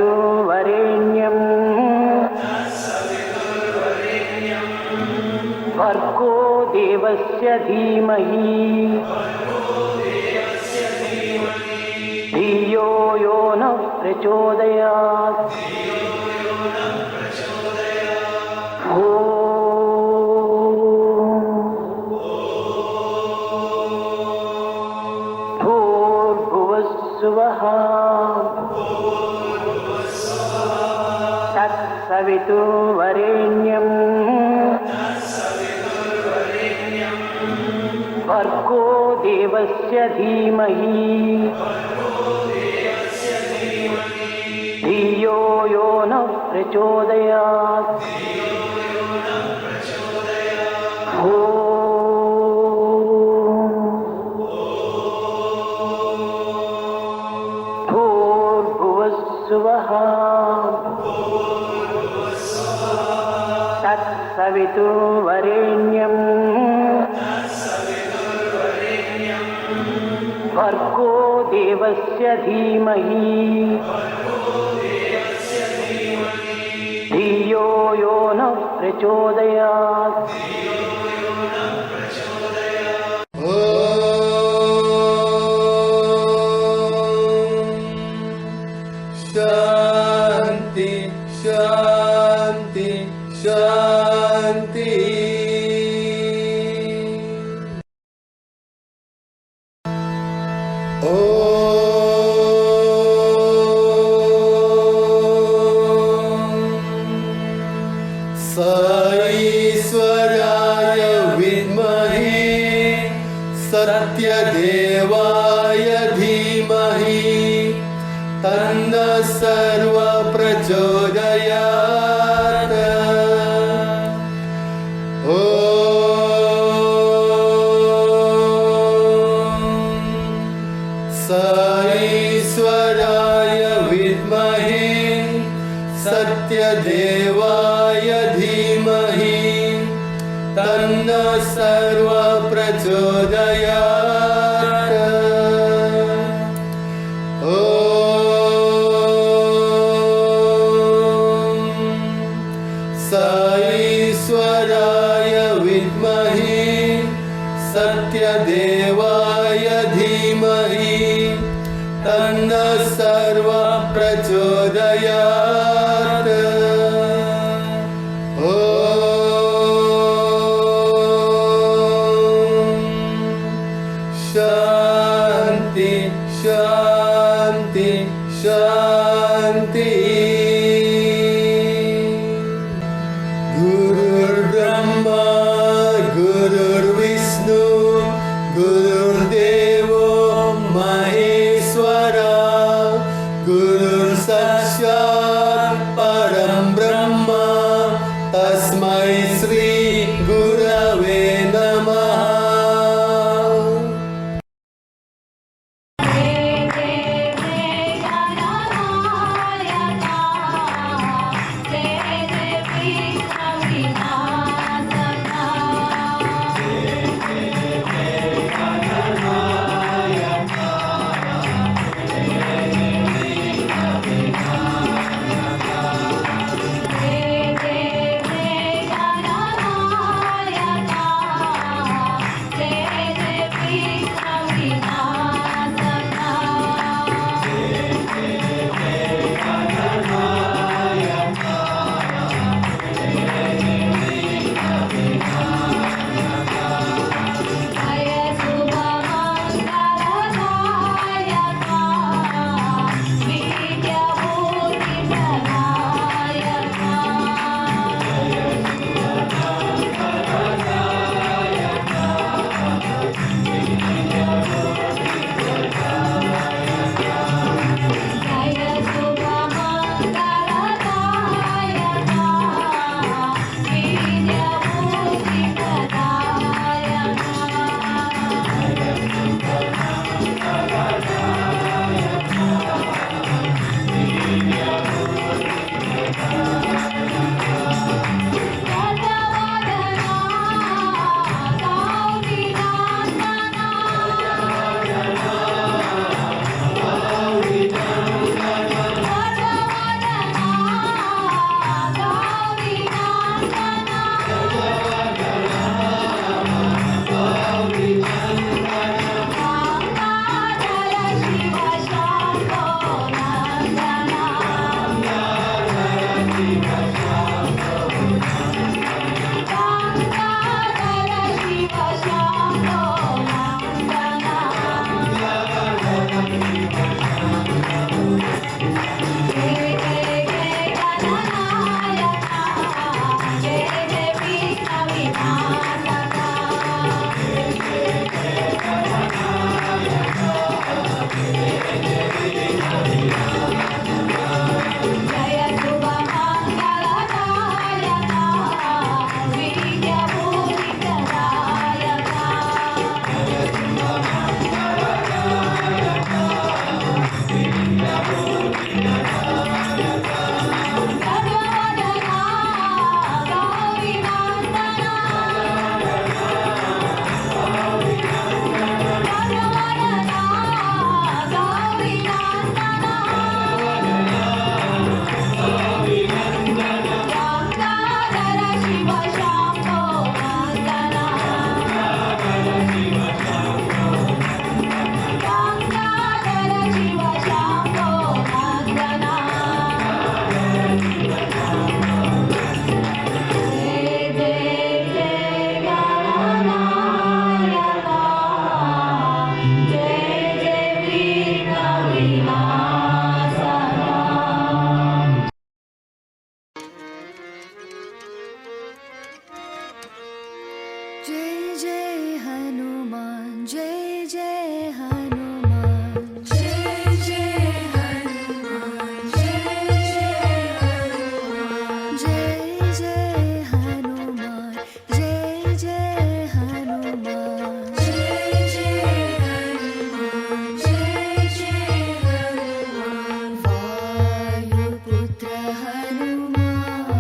तत्सवितुर्वरेण्यं भर्गो देवस्य धीमहि धियो यो नः प्रचोदयात्। भूर्भुवस्सुवः तत्सवितुर्वरेण्यं भर्गो देवस्य धीमहि धियो यो नः प्रचोदयात्। भूर्भुवस्सुवः तत्सवितुर्वरेण्यं भर्गो देवस्य धीमहि धियो यो नः प्रचोदयात्। शांति शांति शांति। ईश्वराय विद्महे सत्यदेवाय धीमहि तन्नः सर्वः प्रचोदयात्। ईश्वराय विद्महे सत्यदेवाय धीमहि तन्नः सर्वः प्रचोदयात्। ईश्वराय विद्महे सत्यदेवाय धीमहि तन्नः सर्वः प्रचोदयात्। शांति शांति शांति। गुरुर्ब्रह्मा गुरुर्विष्णु गुरु हनुमान जय जय हनुमान जय जय हनुमान जय जय हनुमान जय जय हनुमान जय जय हनुमान जय जय हनुमान वायुपुत्र हनुमान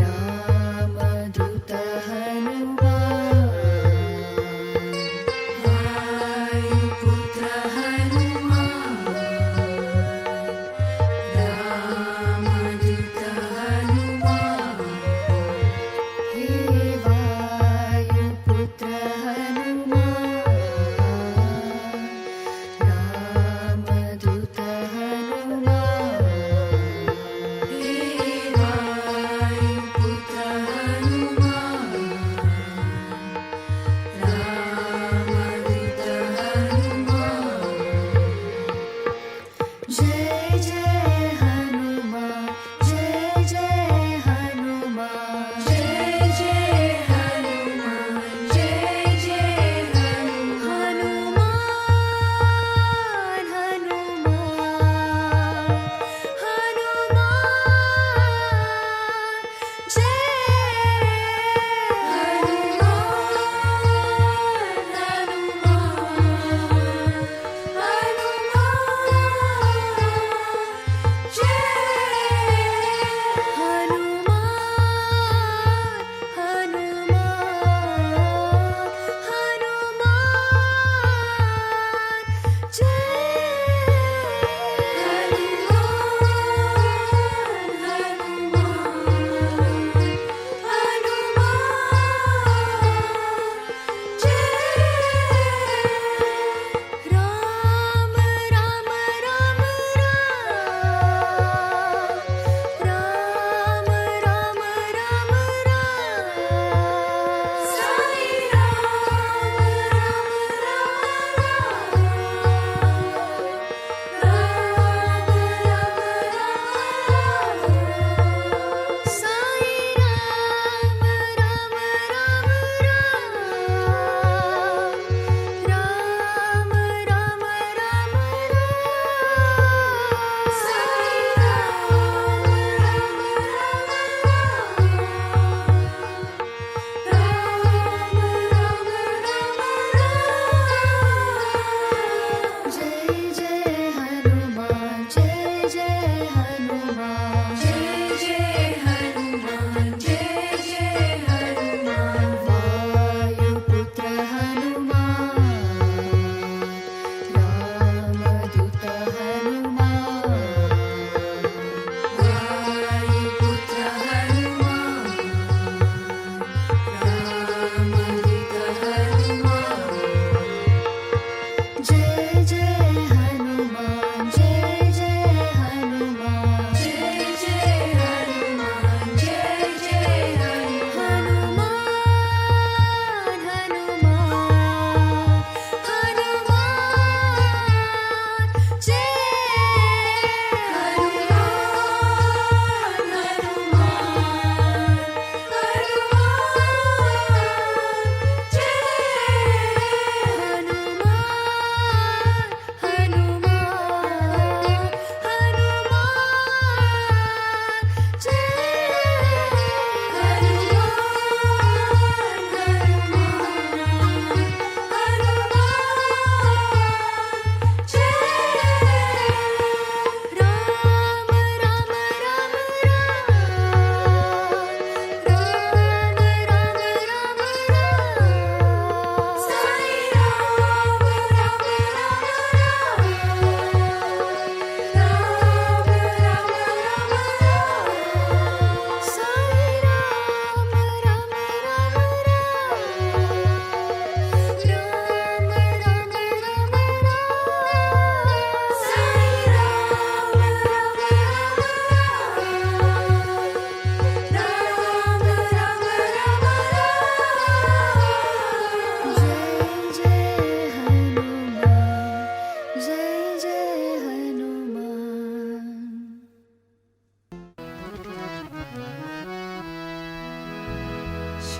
रामदूत हनुमान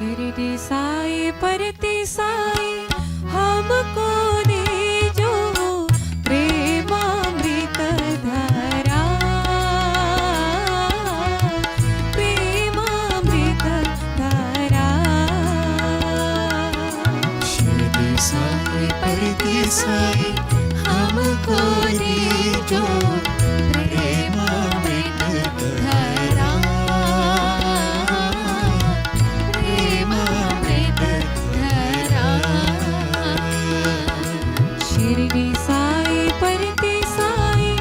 शिरडी साई परती साई हमको दे जो प्रेमामृत धारा, प्रेमामृत धारा। शिरडी साई परती साई हमको दे जो प्रेमामृत धारा, प्रेमामृत धारा। शिरडी साई परती साई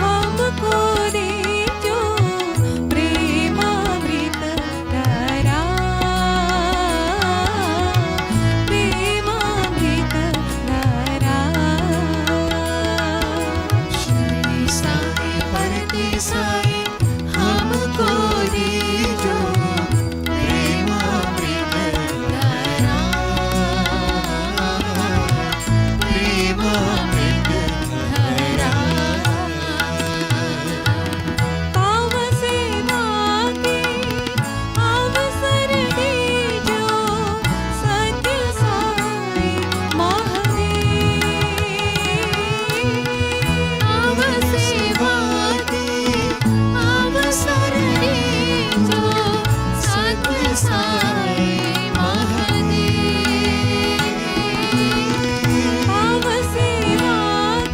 हमको दे जो प्रेमामृत धारा, प्रेमामृत धारा। शिरडी साई परती साई हमको दे जो प्रेमामृत धारा, प्रेमामृत धारा। ताव सेवा के अवसर दे जो सत्य साई महादेव। ताव सेवा के अवसर दे जो सत्य साई महादेव। ताव सेवा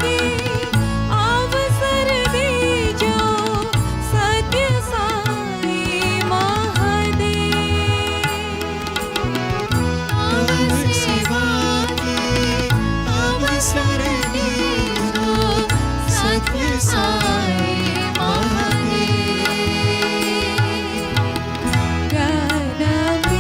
के अवसर दे जो सत्य साई महादेव। ताव सेवा के अवसर दे जो सत्य साई महादेव। गगन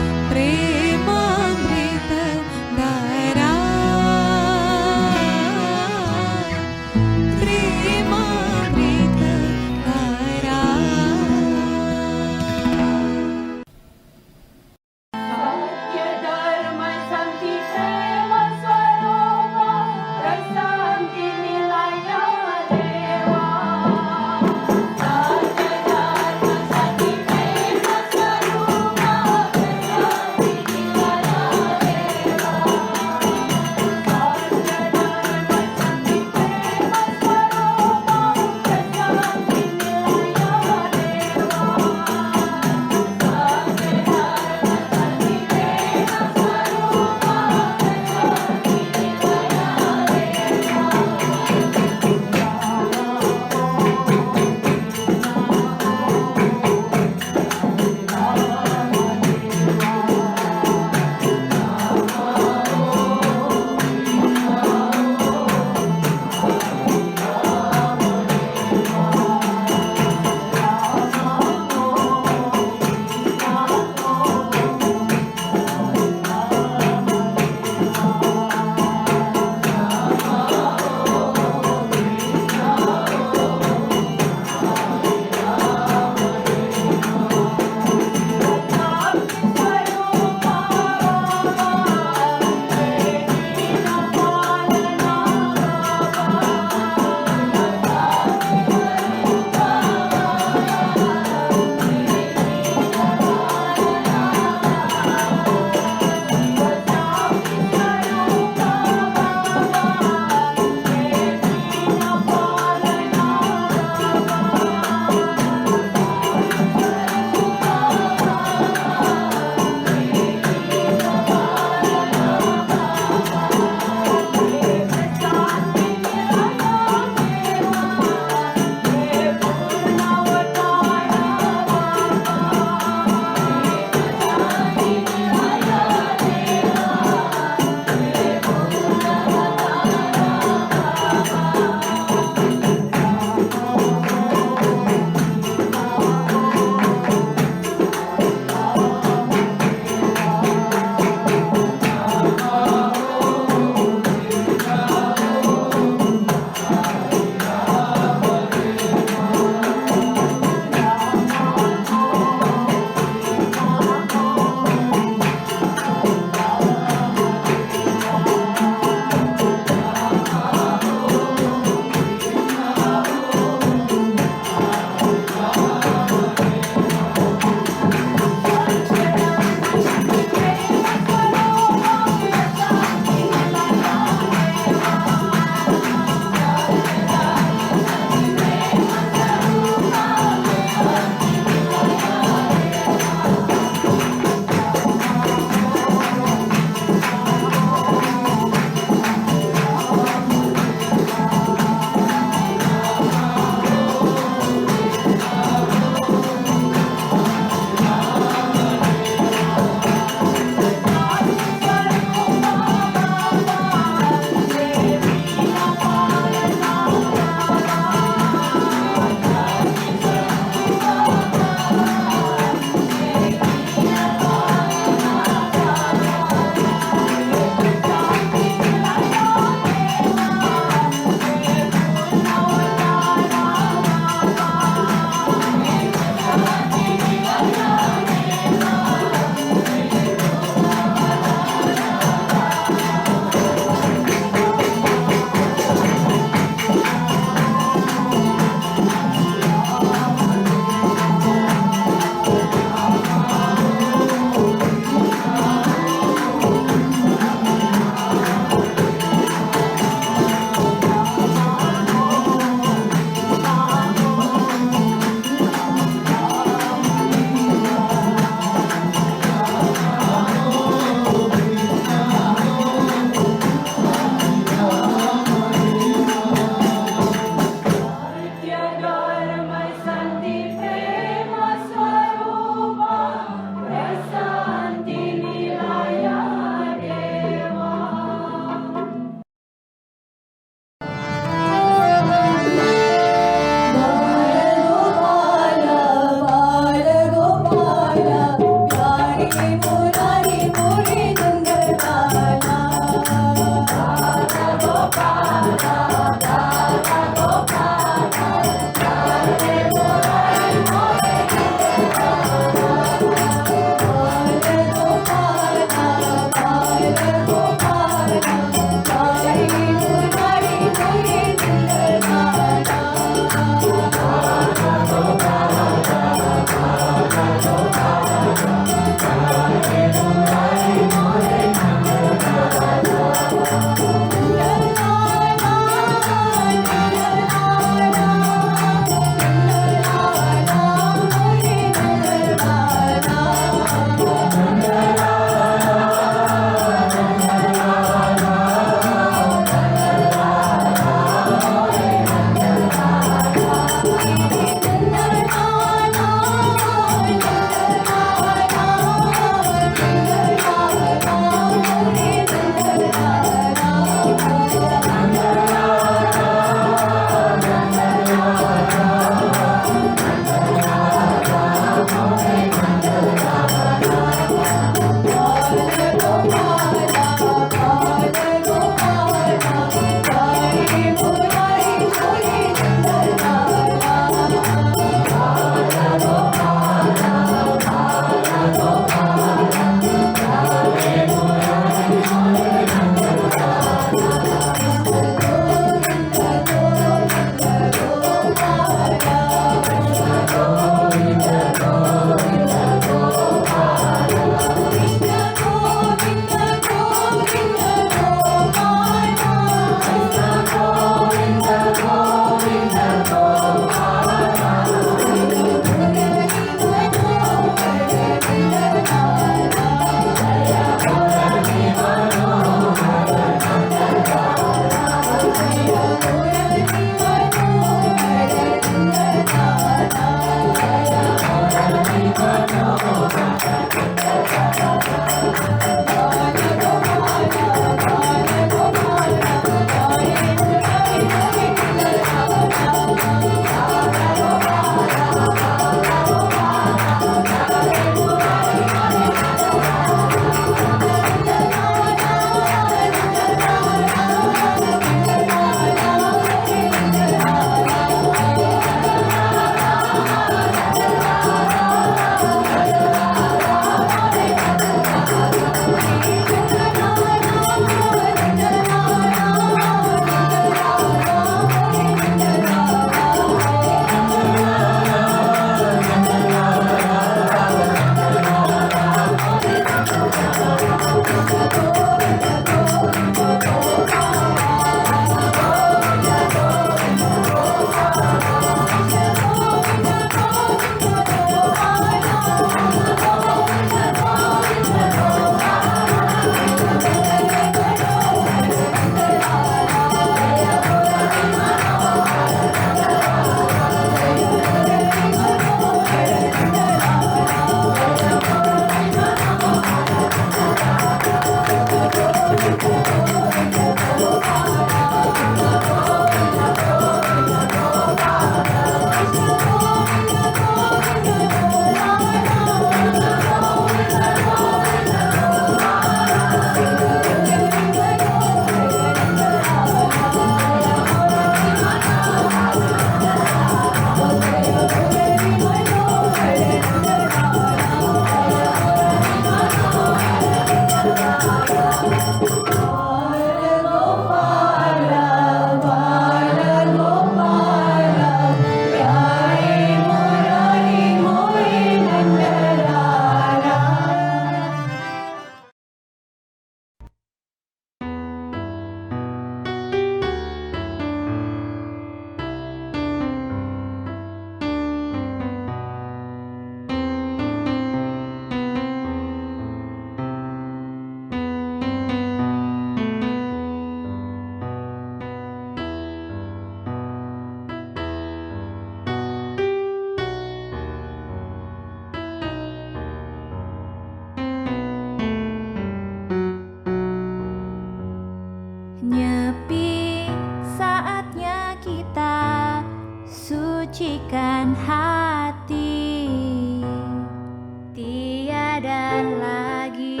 ada lagi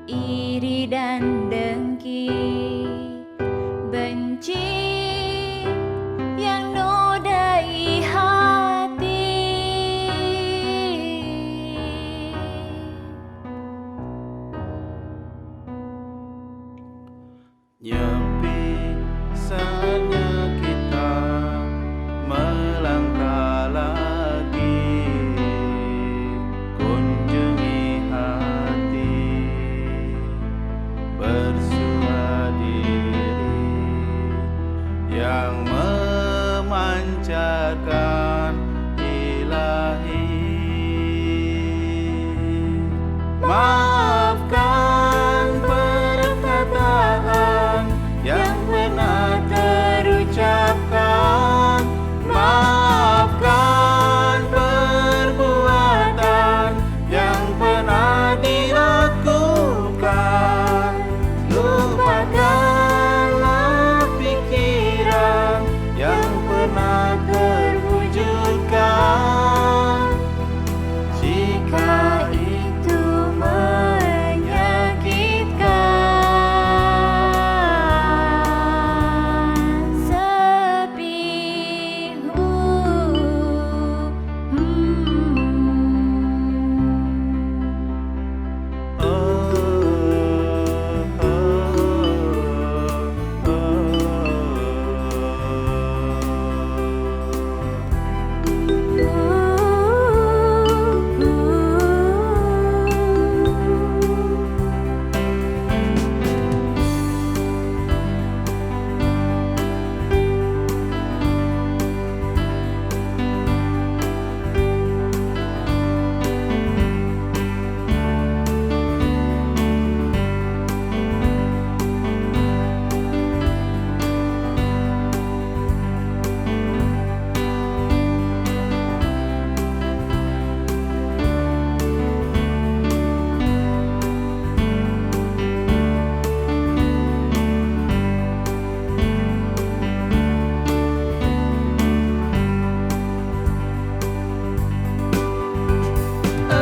iri dan dengki, benci yang nodai hati. Nyepi saatnya kita melangkah lagi, kunjungi hati, bersua diri yang memancarkan ilahi. Maafkan perkataan yang pernah terucapkan, maafkan perbuatan yang pernah dilakukan, lupakanlah pikiran yang pernah terwujudkan. Jika Itu menyakitkan, sepi.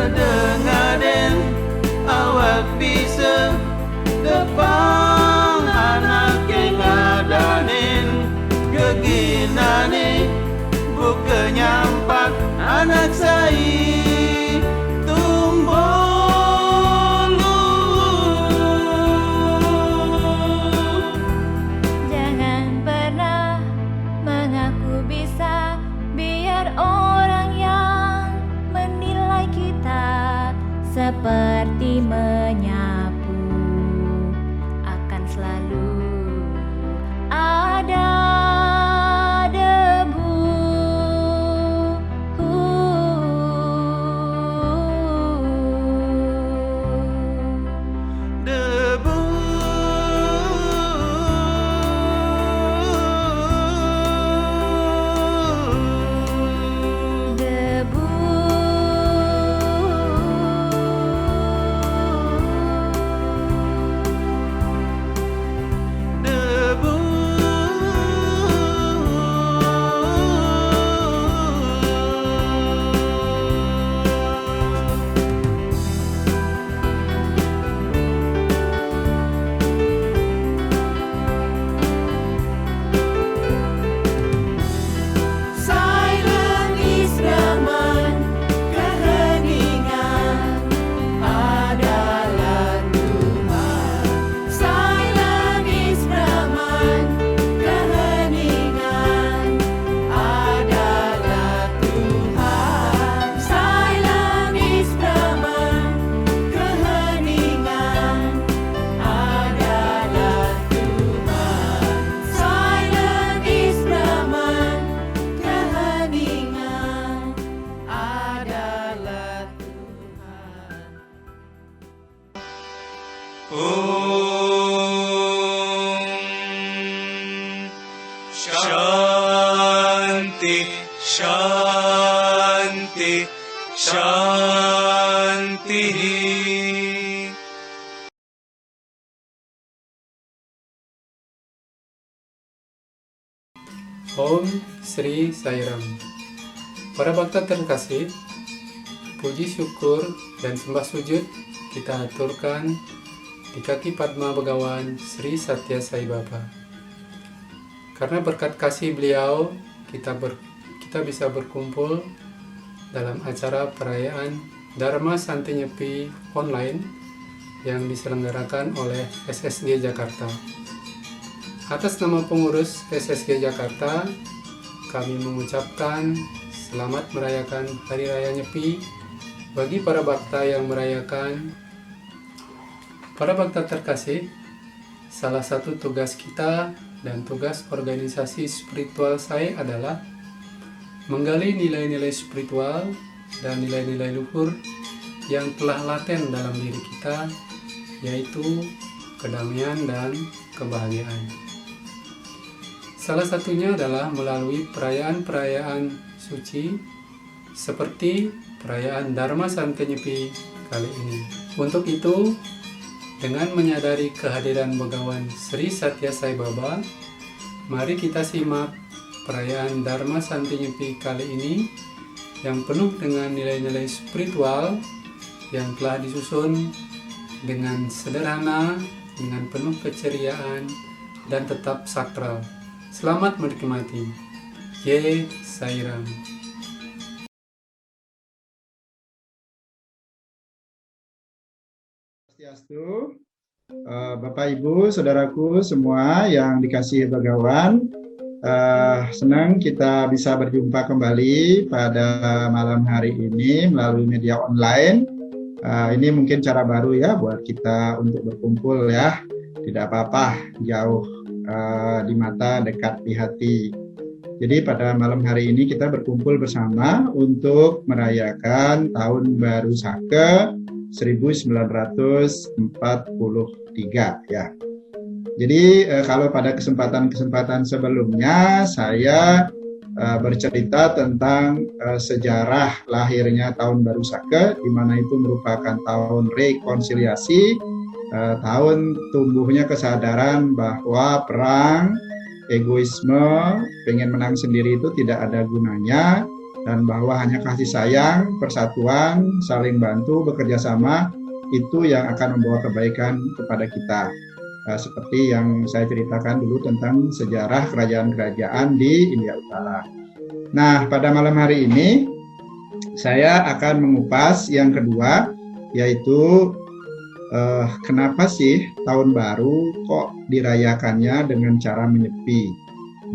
Dengaden awak bisa depan anak yang ngadanin geginane buka nyampak anak saya tumbuh Jangan pernah mengaku bisa, biar orang yang menilai kita seperti menyapu, akan selalu ada debu. debu. Debu. Debu. Silent is Brahman, keheningan adalah Tuhan. Silent is Brahman, keheningan adalah Tuhan. Silent is Brahman, keheningan adalah Tuhan. Silent is Brahman, keheningan adalah Tuhan. Shanti, Shanti, Shanti. Om Sri Sairam. Para bhakta terkasih, puji syukur dan sembah sujud kita aturkan di kaki Padma Begawan Sri Satya Sai Baba. Karena berkat kasih beliau, kita bisa berkumpul dalam acara perayaan Dharma Santi Nyepi online yang diselenggarakan oleh SSG Jakarta. Atas nama pengurus SSG Jakarta, kami mengucapkan selamat merayakan Hari Raya Nyepi bagi para bhakta yang merayakan. Para bhakta terkasih, salah satu tugas kita dan tugas organisasi spiritual saya adalah menggali nilai-nilai spiritual dan nilai-nilai luhur yang telah laten dalam diri kita, yaitu kedamaian dan kebahagiaan. Salah satunya adalah melalui perayaan-perayaan suci seperti perayaan Dharma Santi Nyepi kali ini. Untuk itu, dengan menyadari kehadiran Begawan Sri Satya Sai Baba, mari kita simak perayaan Dharma Santi Nyepi kali ini yang penuh dengan nilai-nilai spiritual yang telah disusun dengan sederhana, dengan penuh keceriaan, dan tetap sakral. Selamat menikmati. Ye Sairam. Swastiastu, Bapak Ibu, Saudaraku semua yang dikasihi Begawan, senang kita bisa berjumpa kembali pada malam hari ini melalui media online. Ini mungkin cara baru ya buat kita untuk berkumpul ya, tidak apa-apa, jauh di mata, dekat di hati. Jadi pada malam hari ini kita berkumpul bersama untuk merayakan Tahun Baru Saka 1943 ya. Jadi kalau pada kesempatan-kesempatan sebelumnya saya bercerita tentang sejarah lahirnya Tahun Baru Saka, di mana itu merupakan tahun rekonsiliasi, tahun tumbuhnya kesadaran bahwa perang, egoisme, pengen menang sendiri itu tidak ada gunanya, dan bahwa hanya kasih sayang, persatuan, saling bantu, bekerja sama itu yang akan membawa kebaikan kepada kita. Seperti yang saya ceritakan dulu tentang sejarah kerajaan-kerajaan di India Utara. Nah, pada malam hari ini saya akan mengupas yang kedua, yaitu kenapa sih tahun baru kok dirayakannya dengan cara menyepi,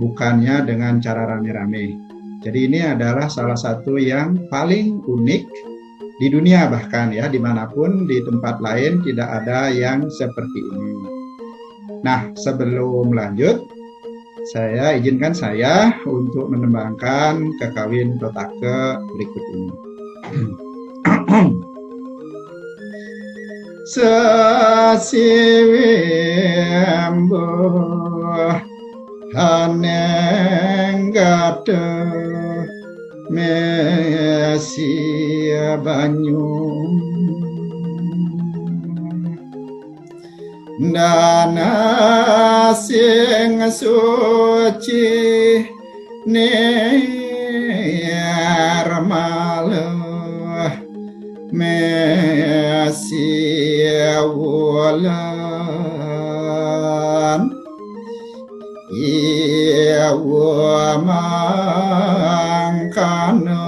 bukannya dengan cara rame-rame. Jadi ini adalah salah satu yang paling unik di dunia, bahkan ya dimanapun di tempat lain tidak ada yang seperti ini. Nah, sebelum lanjut, izinkan saya untuk menembangkan Kakawin Totake berikut ini. Sasiwembo hanenggata mesia banyu dana sing suci nirmala mesia wulan Iwa mangkana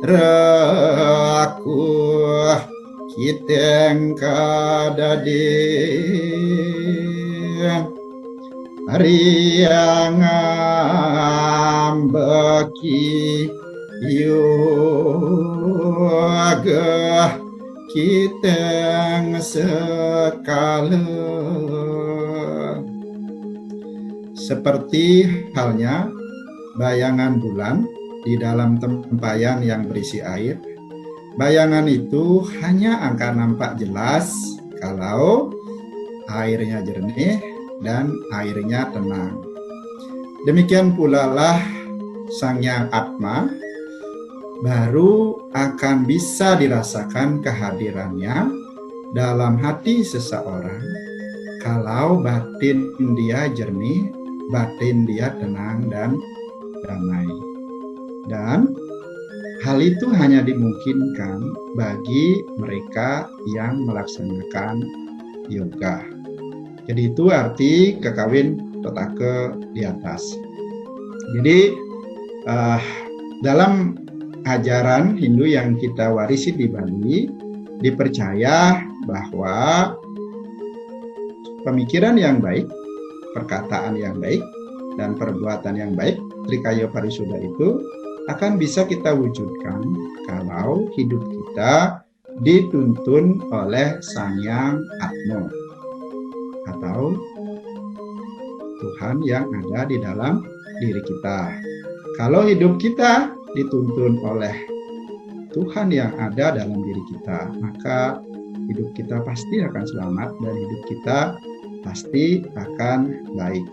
raku kiteng kadade riangambaki yoga kiteng sekala. Seperti halnya bayangan bulan di dalam tempayan yang berisi air, bayangan itu hanya akan nampak jelas kalau airnya jernih dan airnya tenang. Demikian pula lah Sang Yang Atma baru akan bisa dirasakan kehadirannya dalam hati seseorang kalau batin dia jernih, batin dia tenang dan damai. Dan hal itu hanya dimungkinkan bagi mereka yang melaksanakan yoga. Jadi itu arti kekawin totake di atas. Jadi dalam ajaran Hindu yang kita warisi di Bali, dipercaya bahwa pemikiran yang baik, perkataan yang baik, dan perbuatan yang baik, Trikaya Parisuddha itu akan bisa kita wujudkan kalau hidup kita dituntun oleh Sang Yang Atma atau Tuhan yang ada di dalam diri kita. Kalau hidup kita dituntun oleh Tuhan yang ada dalam diri kita, maka hidup kita pasti akan selamat dan hidup kita pasti akan baik.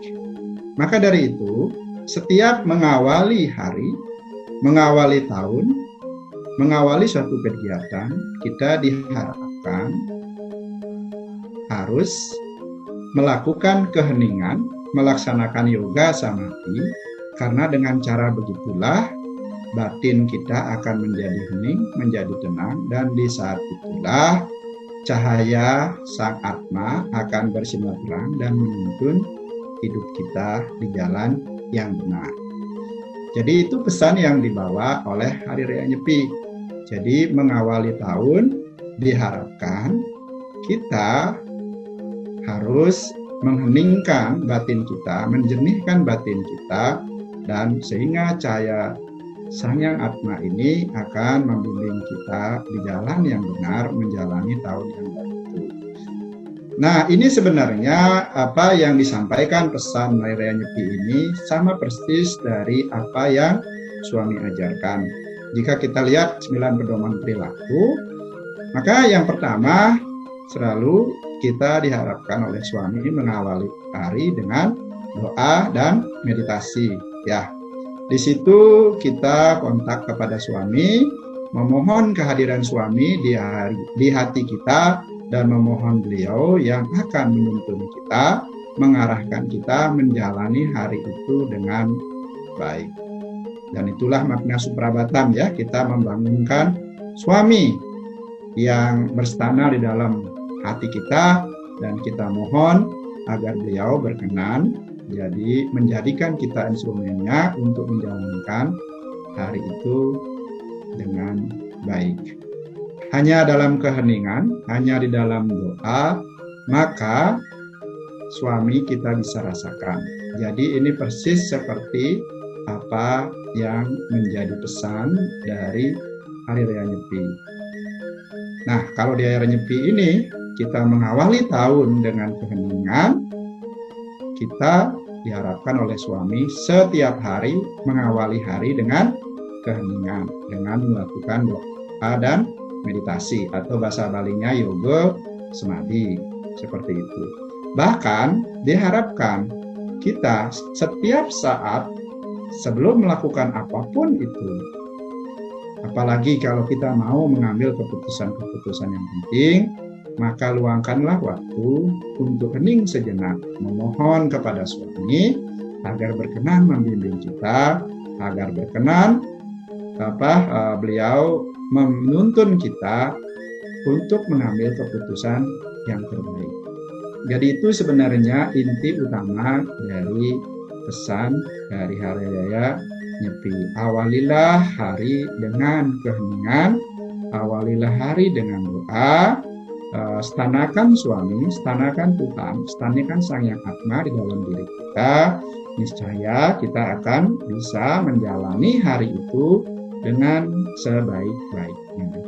Maka dari itu, setiap mengawali hari, mengawali tahun, mengawali suatu kegiatan, kita diharapkan harus melakukan keheningan, melaksanakan yoga samadhi, karena dengan cara begitulah batin kita akan menjadi hening, menjadi tenang, dan di saat itulah cahaya Sang Atma akan bersinar terang dan menuntun hidup kita di jalan yang benar. Jadi itu pesan yang dibawa oleh Hari Raya Nyepi. Jadi mengawali tahun diharapkan kita harus mengheningkan batin kita, menjernihkan batin kita, dan sehingga cahaya Sang Yang Atma ini akan membimbing kita di jalan yang benar menjalani tahun yang baru itu. Nah, ini sebenarnya apa yang disampaikan pesan Hari Raya Nyepi ini sama persis dari apa yang suami ajarkan. Jika kita lihat 9 pedoman perilaku, maka yang pertama selalu kita diharapkan oleh suami mengawali hari dengan doa dan meditasi. Ya, di situ kita kontak kepada suami, memohon kehadiran suami di hati kita, dan memohon beliau yang akan menuntun kita, mengarahkan kita menjalani hari itu dengan baik. Dan itulah makna suprabatam ya, kita membangunkan suami yang berstana di dalam hati kita, dan kita mohon agar beliau berkenan jadi menjadikan kita instrumennya untuk menjalankan hari itu dengan baik. Hanya dalam keheningan, hanya di dalam doa, maka suami kita bisa rasakan. Jadi ini persis seperti apa yang menjadi pesan dari Hari Raya Nyepi. Nah, kalau di Hari Raya Nyepi ini kita mengawali tahun dengan keheningan, kita diharapkan oleh suami setiap hari mengawali hari dengan keheningan, dengan melakukan doa dan meditasi, atau bahasa Balinya yoga samadhi, seperti itu. Bahkan diharapkan kita setiap saat sebelum melakukan apapun itu, apalagi kalau kita mau mengambil keputusan-keputusan yang penting, maka luangkanlah waktu untuk hening sejenak, memohon kepada suami agar berkenan membimbing kita, agar berkenan beliau menuntun kita untuk mengambil keputusan yang terbaik. Jadi itu sebenarnya inti utama dari pesan dari Hari Raya Nyepi. Awalilah hari dengan keheningan, awalilah hari dengan doa, stanakan suami, stanakan Tuhan, stanakan Sang Yang Atma di dalam diri kita. Niscaya kita akan bisa menjalani hari itu dengan sebaik-baiknya.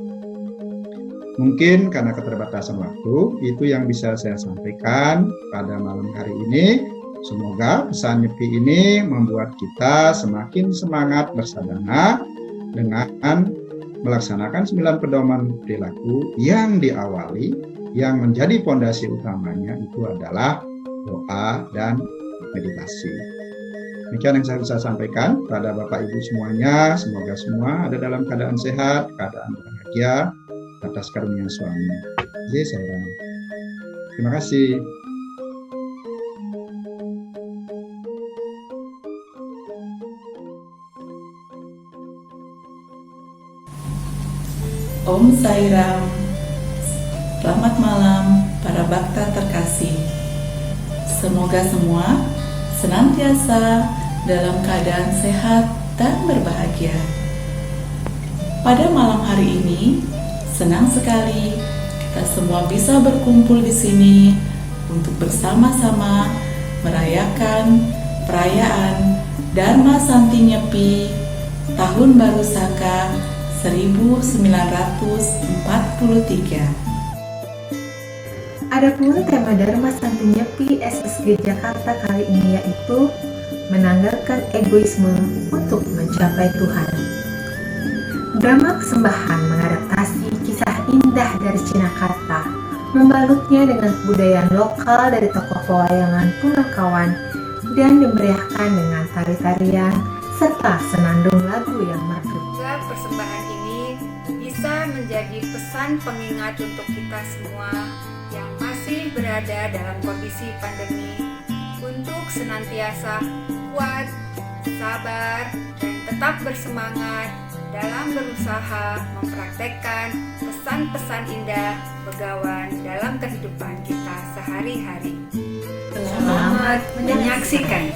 Mungkin karena keterbatasan waktu, itu yang bisa saya sampaikan pada malam hari ini. Semoga pesan Nyepi ini membuat kita semakin semangat bersadana dengan melaksanakan 9 pedoman perilaku yang diawali, yang menjadi pondasi utamanya itu adalah doa dan meditasi. Demikian yang saya bisa sampaikan pada Bapak Ibu semuanya. Semoga semua ada dalam keadaan sehat, keadaan bahagia atas karunia suami. Jai Sairang. Terima kasih. Om Sairam. Selamat malam para bakta terkasih. Semoga semua senantiasa dalam keadaan sehat dan berbahagia. Pada malam hari ini, senang sekali kita semua bisa berkumpul di sini untuk bersama-sama merayakan perayaan Dharma Santi Nyepi Tahun Baru Saka 1943. Adapun tema Dharma Santi Nyepi SSG Jakarta kali ini yaitu menanggalkan egoisme untuk mencapai Tuhan. Drama Kesembahan mengadaptasi kisah indah dari Cinakarta, membalutnya dengan kebudayaan lokal dari tokoh pewayangan Punakawan dan dimeriahkan dengan tari-tarian serta senandung lagu yang merdu. Semoga persembahan ini bisa menjadi pesan pengingat untuk kita semua yang masih berada dalam kondisi pandemi untuk senantiasa kuat, sabar, dan tetap bersemangat dalam berusaha mempraktekkan pesan-pesan indah Begawan dalam kehidupan kita sehari-hari. Selamat menyaksikan.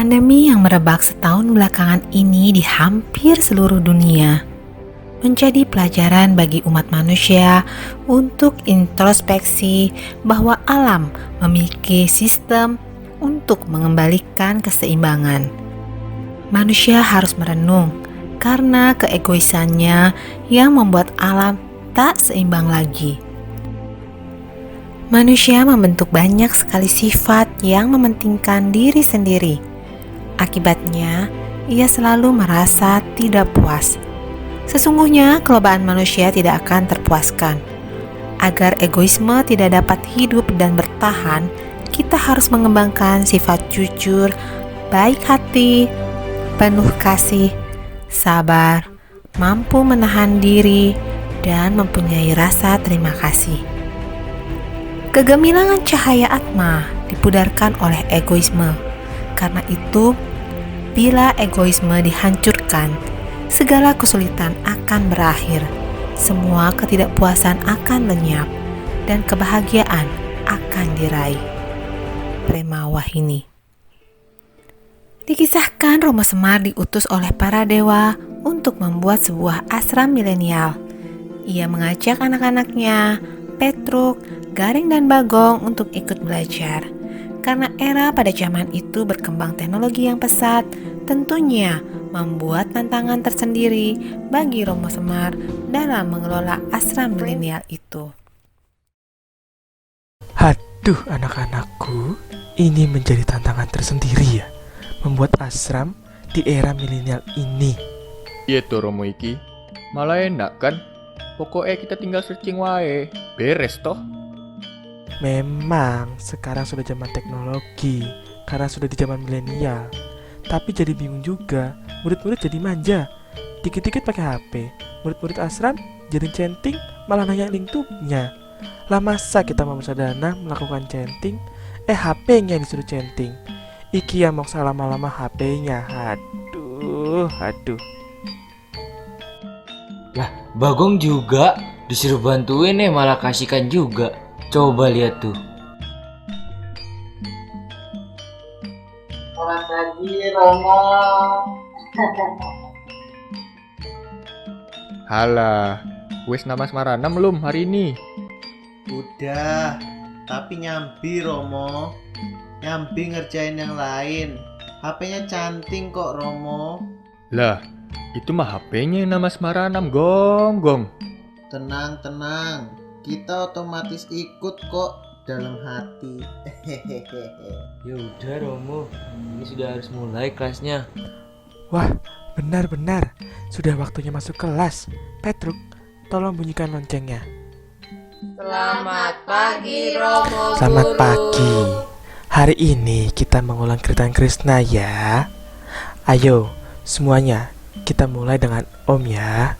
Pandemi yang merebak setahun belakangan ini di hampir seluruh dunia menjadi pelajaran bagi umat manusia untuk introspeksi bahwa alam memiliki sistem untuk mengembalikan keseimbangan. Manusia harus merenung karena keegoisannya yang membuat alam tak seimbang lagi. Manusia membentuk banyak sekali sifat yang mementingkan diri sendiri. Akibatnya, ia selalu merasa tidak puas. Sesungguhnya, kelobaan manusia tidak akan terpuaskan. Agar egoisme tidak dapat hidup dan bertahan, kita harus mengembangkan sifat jujur, baik hati, penuh kasih, sabar, mampu menahan diri, dan mempunyai rasa terima kasih. Kegemilangan cahaya Atma dipudarkan oleh egoisme. Karena itu, bila egoisme dihancurkan, segala kesulitan akan berakhir, semua ketidakpuasan akan lenyap, dan kebahagiaan akan diraih. Prema Wahini. Dikisahkan Romo Semar diutus oleh para dewa untuk membuat sebuah asram milenial. Ia mengajak anak-anaknya, Petruk, Garing dan Bagong untuk ikut belajar. Karena era pada zaman itu berkembang teknologi yang pesat, tentunya membuat tantangan tersendiri bagi Romo Semar dalam mengelola asram milenial itu. Aduh anak-anakku, ini menjadi tantangan tersendiri ya, membuat asram di era milenial ini. Iya tuh Romo iki, malah enak kan? Pokoknya kita tinggal searching wae, beres toh. Memang sekarang sudah zaman teknologi, karena sudah di zaman milenial. Tapi jadi bingung juga, murid-murid jadi manja, dikit-dikit pakai HP. Murid-murid asram jadi centing, malah nanya link tube-nya. Lah masa kita mau bersadana melakukan centing, HP-nya disuruh centing. Iki yang mau lama-lama HP-nya. Aduh. Lah, Bagong juga disuruh bantuin malah kasihkan juga. Coba lihat tuh. Selamat pagi, Romo. Halah, wes nama Semaranam belum hari ini? Udah, tapi nyambi Romo. Nyambi ngerjain yang lain. HP-nya cantik kok Romo. Lah, itu mah HP-nya yang nama Semaranam, Gong. Tenang. Kita otomatis ikut kok dalam hati. Ya udah Romo, ini sudah harus mulai kelasnya. Wah, benar. Sudah waktunya masuk kelas. Petruk, tolong bunyikan loncengnya. Selamat pagi Romo Selamat Guru. pagi. Hari ini kita mengulang Kirtan Krishna ya. Ayo, semuanya kita mulai dengan Om ya.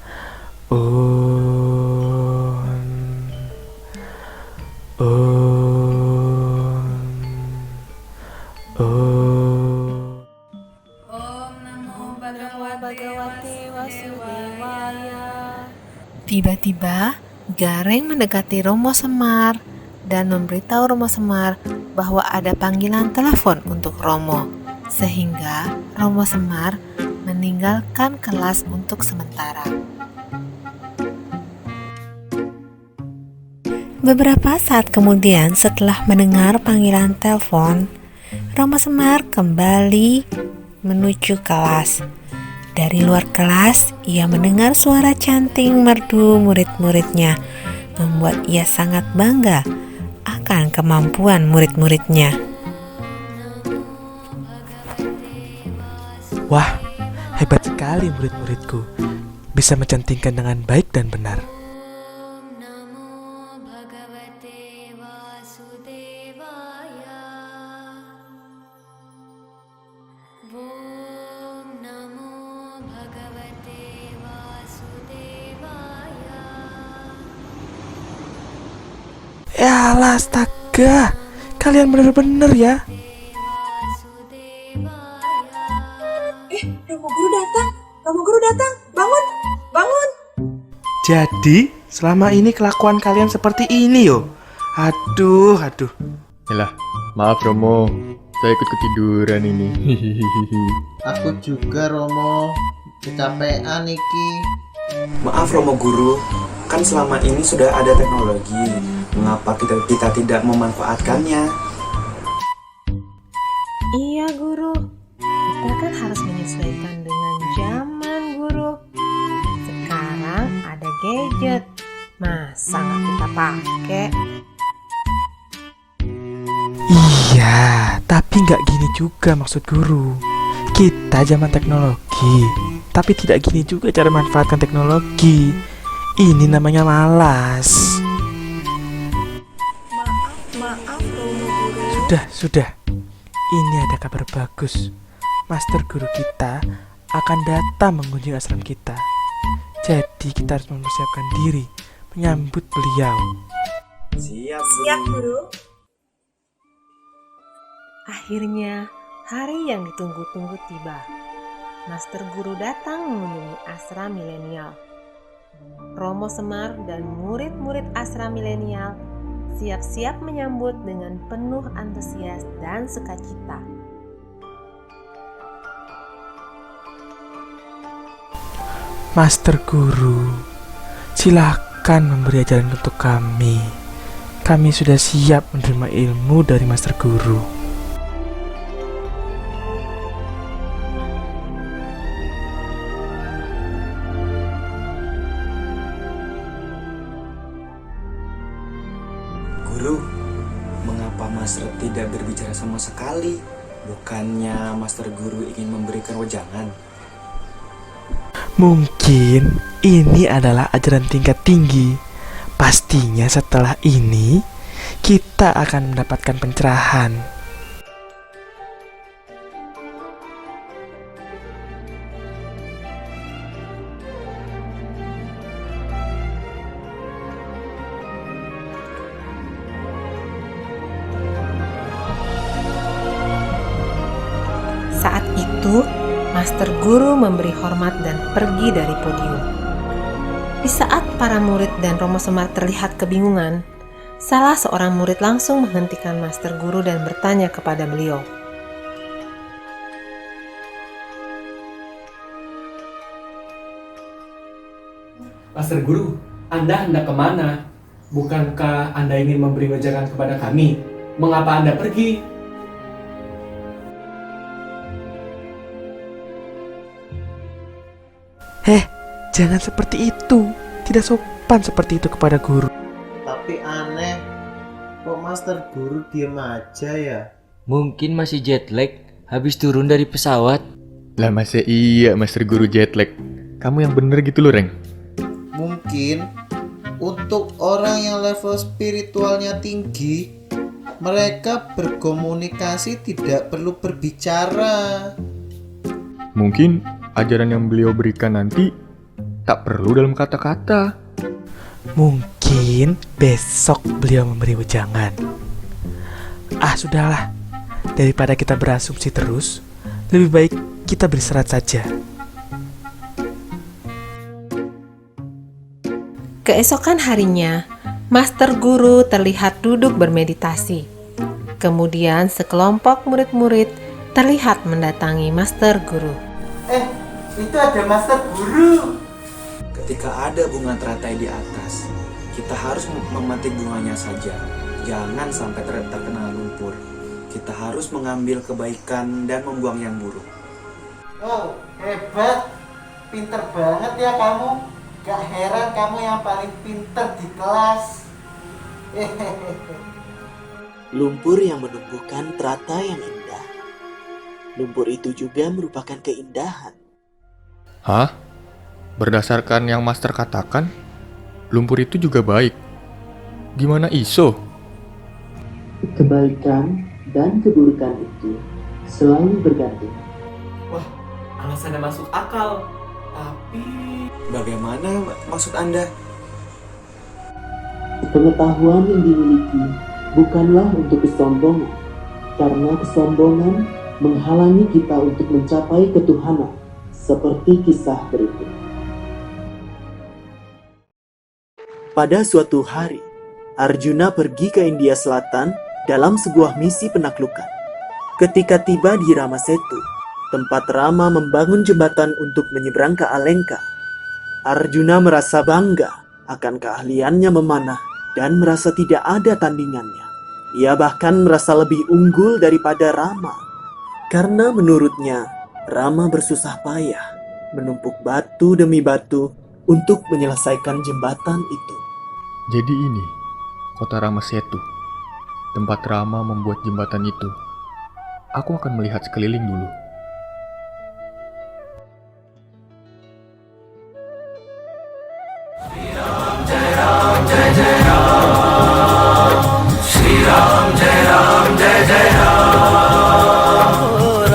Tiba-tiba Garing mendekati Romo Semar dan memberitahu Romo Semar bahwa ada panggilan telepon untuk Romo, sehingga Romo Semar meninggalkan kelas untuk sementara. Beberapa saat kemudian setelah mendengar panggilan telepon, Romo Semar kembali menuju kelas. Dari luar kelas, ia mendengar suara canting merdu murid-muridnya, membuat ia sangat bangga akan kemampuan murid-muridnya. Wah, hebat sekali murid-muridku, bisa mencantingkan dengan baik dan benar. Yalah, astaga, kalian bener-bener ya. Romo Guru datang, bangun. Jadi, selama ini kelakuan kalian seperti ini yo. Aduh. Yalah, maaf Romo, saya ikut ketiduran ini. Aku juga Romo, kecapean iki. Maaf Romo Guru, kan selama ini sudah ada teknologi. Mengapa kita tidak memanfaatkannya? Iya Guru, kita kan harus menyesuaikan dengan zaman Guru. Sekarang ada gadget, masa nggak kita pakai? Iya, tapi nggak gini juga maksud guru. Kita zaman teknologi, tapi tidak gini juga cara manfaatkan teknologi. Ini namanya malas. Maaf Romo Guru. Sudah. Ini ada kabar bagus. Master guru kita akan datang mengunjungi asram kita. Jadi kita harus mempersiapkan diri menyambut beliau. Siap Guru. Akhirnya, hari yang ditunggu-tunggu tiba. Master Guru datang mengunjungi asram milenial. Romo Semar dan murid-murid asram milenial siap-siap menyambut dengan penuh antusias dan sukacita. Master Guru, silakan memberi ajaran untuk kami. Kami sudah siap menerima ilmu dari Master Guru. Guru, mengapa Master tidak berbicara sama sekali? Bukannya Master Guru ingin memberikan wejangan? Mungkin ini adalah ajaran tingkat tinggi. Pastinya setelah ini kita akan mendapatkan pencerahan. Saat itu, Master Guru memberi hormat dan pergi dari podium. Di saat para murid dan Romo Semar terlihat kebingungan, salah seorang murid langsung menghentikan Master Guru dan bertanya kepada beliau. Master Guru, Anda hendak kemana? Bukankah Anda ingin memberi wejangan kepada kami? Mengapa Anda pergi? Jangan seperti itu. Tidak sopan seperti itu kepada guru. Tapi aneh, kok Master Guru diem aja ya? Mungkin masih jet lag habis turun dari pesawat. Lah masa iya Master Guru jet lag? Kamu yang bener gitu loh, Reng. Mungkin untuk orang yang level spiritualnya tinggi, mereka berkomunikasi tidak perlu berbicara. Mungkin ajaran yang beliau berikan nanti tak perlu dalam kata-kata. Mungkin besok beliau memberi wejangan. Sudahlah. Daripada kita berasumsi terus, lebih baik kita beristirahat saja. Keesokan harinya, Master Guru terlihat duduk bermeditasi. Kemudian sekelompok murid-murid terlihat mendatangi Master Guru. Itu ada Master Guru. Ketika ada bunga teratai di atas, kita harus memetik bunganya saja. Jangan sampai terkena lumpur. Kita harus mengambil kebaikan dan membuang yang buruk. Oh, hebat. Pinter banget ya kamu. Gak heran kamu yang paling pinter di kelas. Lumpur yang menumbuhkan teratai yang indah. Lumpur itu juga merupakan keindahan. Hah? Berdasarkan yang Master katakan, lumpur itu juga baik. Gimana iso? Kebaikan dan keburukan itu selalu berganti. Wah, alasannya masuk akal. Tapi... Bagaimana maksud Anda? Pengetahuan yang dimiliki bukanlah untuk kesombongan, karena kesombongan menghalangi kita untuk mencapai ketuhanan, seperti kisah berikut. Pada suatu hari, Arjuna pergi ke India Selatan dalam sebuah misi penaklukan. Ketika tiba di Ramasetu, tempat Rama membangun jembatan untuk menyeberang ke Alengka, Arjuna merasa bangga akan keahliannya memanah dan merasa tidak ada tandingannya. Ia bahkan merasa lebih unggul daripada Rama, karena menurutnya Rama bersusah payah menumpuk batu demi batu untuk menyelesaikan jembatan itu. Jadi ini, kota Ramasetu, tempat Rama membuat jembatan itu. Aku akan melihat sekeliling dulu.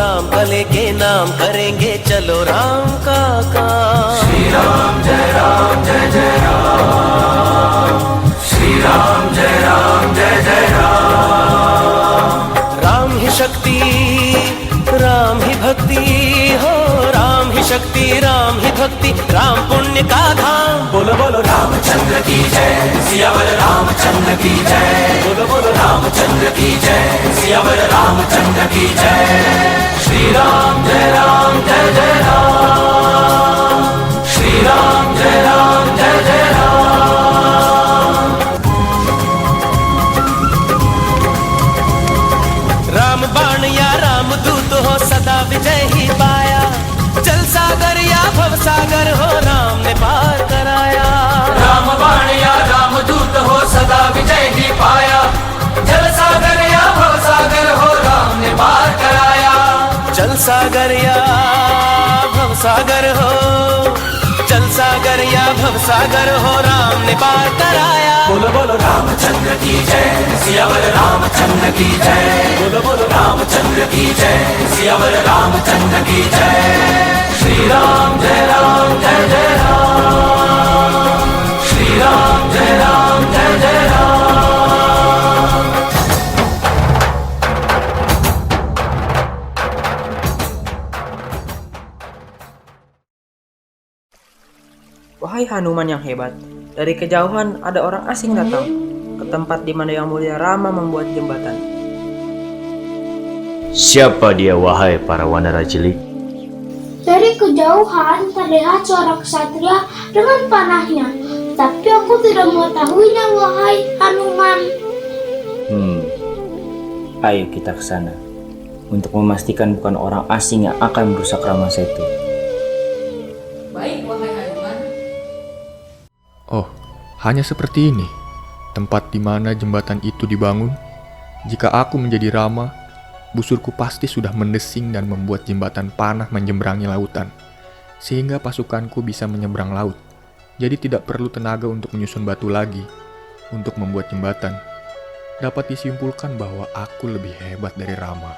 Ram का लेके नाम करेंगे चलो राम का काम। श्री राम जय राम जय जय राम। श्री राम जय जय राम। राम ही शक्ति राम ही भक्ति हो, राम ही शक्ति राम ही भक्ति, राम पुण्य का धाम। बोलो बोलो रामचंद्र की जय, सियावर रामचंद्र की जय। बोलो बोलो रामचंद्र की जय, सियावर रामचंद्र की जय। श्री राम जय राम जय जय राम। श्री राम सागर या भव सागर हो, जल सागर या भव सागर हो, राम ने पार कराया। बोलो बोलो रामचंद्र की जय, सियावर रामचंद्र की जय। बोलो बोलो रामचंद्र की जय, सियावर रामचंद्र की जय। श्री राम जय जय राम, श्री राम जय जय Ram. Wahai Hanuman yang hebat, dari kejauhan ada orang asing datang ke tempat di mana Yang Mulia Rama membuat jembatan. Siapa dia, wahai para wanara cilik? Dari kejauhan terlihat seorang ksatria dengan panahnya, tapi aku tidak mengetahuinya, wahai Hanuman. Ayo kita ke sana untuk memastikan bukan orang asing yang akan merusak Ramasetu. Baik, wahai Hanuman. Oh, hanya seperti ini tempat di mana jembatan itu dibangun. Jika aku menjadi Rama, busurku pasti sudah mendesing dan membuat jembatan panah menyeberangi lautan, sehingga pasukanku bisa menyeberang laut. Jadi tidak perlu tenaga untuk menyusun batu lagi untuk membuat jembatan. Dapat disimpulkan bahwa aku lebih hebat dari Rama.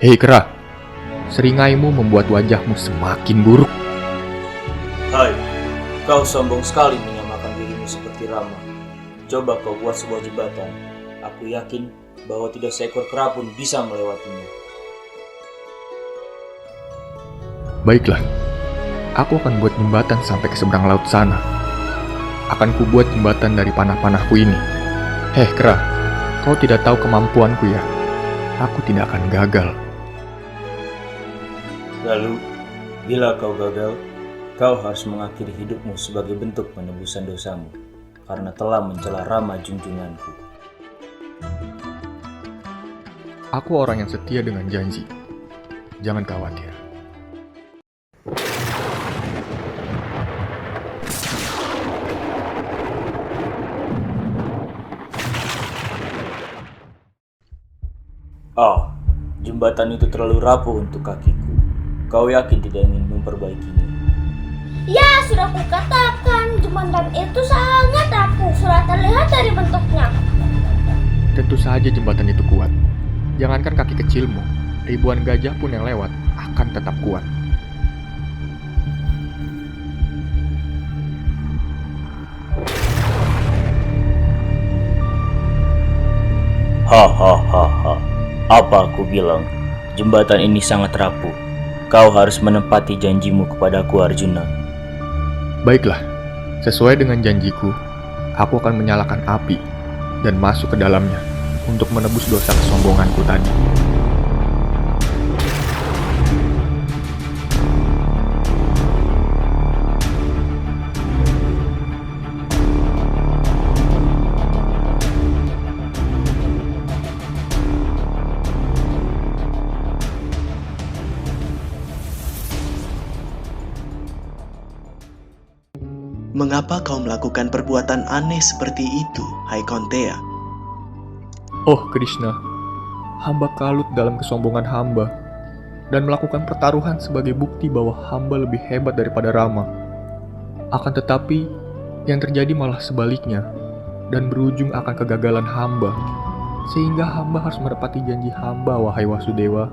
Hei kera, seringaimu membuat wajahmu semakin buruk. Hai, kau sombong sekali menyamakan dirimu seperti Rama. Coba kau buat sebuah jembatan. Aku yakin bahwa tidak seekor kera pun bisa melewatinya. Baiklah, aku akan buat jembatan sampai ke seberang laut sana. Akan kubuat jembatan dari panah-panahku ini. Hei kera, kau tidak tahu kemampuanku ya? Aku tidak akan gagal. Lalu, bila kau gagal, kau harus mengakhiri hidupmu sebagai bentuk penebusan dosamu, karena telah mencela Rama junjunganku. Aku orang yang setia dengan janji. Jangan khawatir. Oh, jembatan itu terlalu rapuh untuk kakiku. Kau yakin tidak ingin memperbaikinya? Ya, sudah kukatakan, jembatan itu sangat rapuh, sudah terlihat dari bentuknya. Tentu saja jembatan itu kuat. Jangankan kaki kecilmu, ribuan gajah pun yang lewat akan tetap kuat. Hahaha, apa aku bilang? Jembatan ini sangat rapuh. Kau harus menepati janjimu kepadaku, Arjuna. Baiklah, sesuai dengan janjiku, aku akan menyalakan api dan masuk ke dalamnya untuk menebus dosa kesombonganku tadi. Mengapa kau melakukan perbuatan aneh seperti itu, hai Kontea? Oh Krishna, hamba kalut dalam kesombongan hamba dan melakukan pertaruhan sebagai bukti bahwa hamba lebih hebat daripada Rama. Akan tetapi, yang terjadi malah sebaliknya dan berujung akan kegagalan hamba, sehingga hamba harus menepati janji hamba, wahai Wasudewa.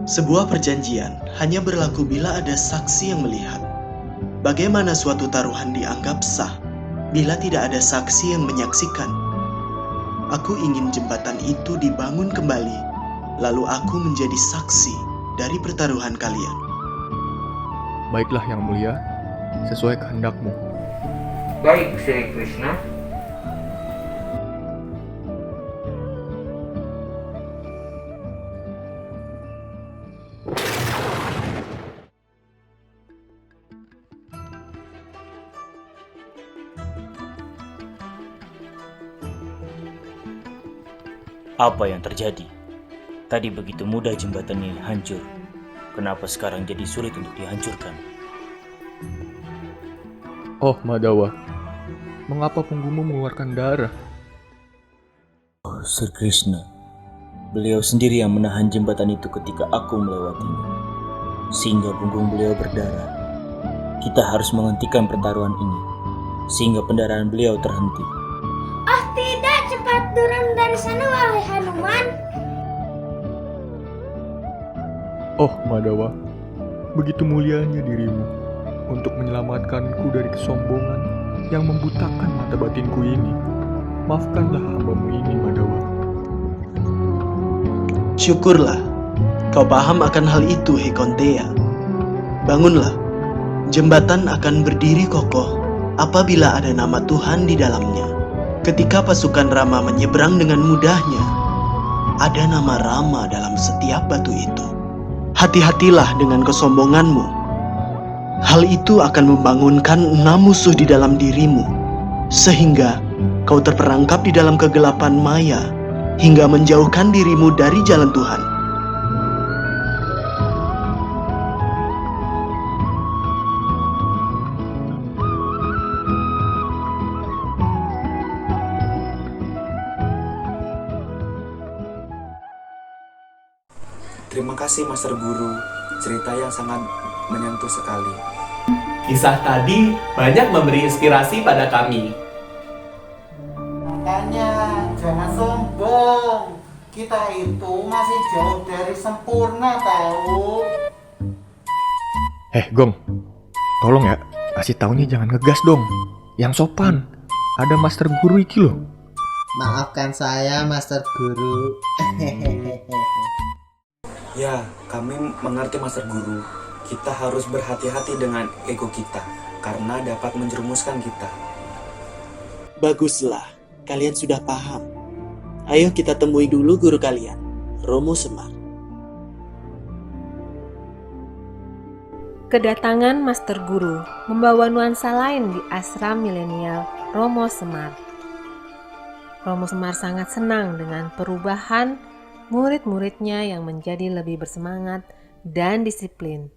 Sebuah perjanjian hanya berlaku bila ada saksi yang melihat. Bagaimana suatu taruhan dianggap sah bila tidak ada saksi yang menyaksikan? Aku ingin jembatan itu dibangun kembali, lalu aku menjadi saksi dari pertaruhan kalian. Baiklah Yang Mulia, sesuai kehendakmu. Baik, Sri Krishna. Apa yang terjadi? Tadi begitu mudah jembatan ini hancur. Kenapa sekarang jadi sulit untuk dihancurkan? Oh Madhawa, Mengapa punggungmu mengeluarkan darah? Oh, Sri Krishna. Beliau sendiri yang menahan jembatan itu ketika aku melewatinya. Sehingga punggung beliau berdarah. Kita harus menghentikan pertaruhan ini. Sehingga pendarahan beliau terhenti. Oh tidak, cepat turun dari sana wahai Hanuman. Oh Madhawa, begitu mulianya dirimu untuk menyelamatkanku dari kesombongan yang membutakan mata batinku ini. Maafkanlah hambamu ini, Madhawa. Syukurlah, kau paham akan hal itu, Hekontea. Bangunlah, jembatan akan berdiri kokoh apabila ada nama Tuhan di dalamnya. Ketika pasukan Rama menyeberang dengan mudahnya, ada nama Rama dalam setiap batu itu. Hati-hatilah dengan kesombonganmu. Hal itu akan membangunkan 6 musuh di dalam dirimu, sehingga kau terperangkap di dalam kegelapan maya hingga menjauhkan dirimu dari jalan Tuhan. Terima kasih Master Guru, cerita yang sangat menyentuh sekali. Kisah tadi banyak memberi inspirasi pada kami. Makanya jangan sombong. Kita itu masih jauh dari sempurna tahu. Gong, tolong ya, kasih taunya jangan ngegas dong. Yang sopan, ada Master Guru iki loh. Maafkan saya Master Guru. Ya, kami mengerti Master Guru. Kita harus berhati-hati dengan ego kita, karena dapat menjerumuskan kita. Baguslah, kalian sudah paham. Ayo kita temui dulu guru kalian, Romo Semar. Kedatangan Master Guru membawa nuansa lain di asram milenial Romo Semar. Romo Semar sangat senang dengan perubahan murid-muridnya yang menjadi lebih bersemangat dan disiplin.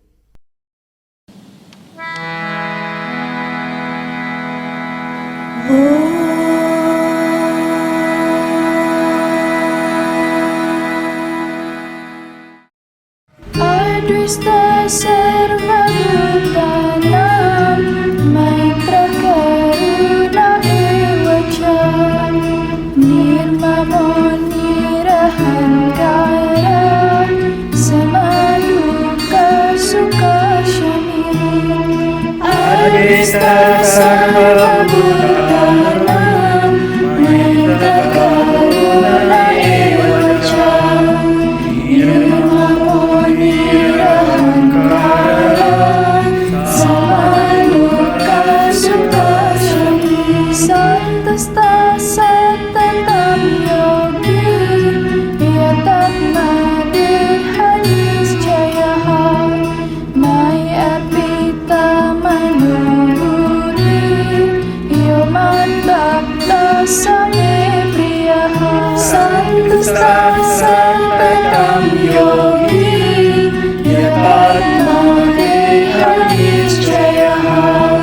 Adwista Sarvabhutanam Maitra Karuna Evacha Nirmamo Nirahankara Samaduka Sukha Shami Adwista Sarvabhutanam Maitra Karuna Evacha Nirmamo Santasta Satatam Yogi Yatatmadir Hanis Jayaha Maya Pita Manuburi Yoman Bhakta Sami Priyaha Santasta Satatam Yogi Yatatmadir Hanis Jayaha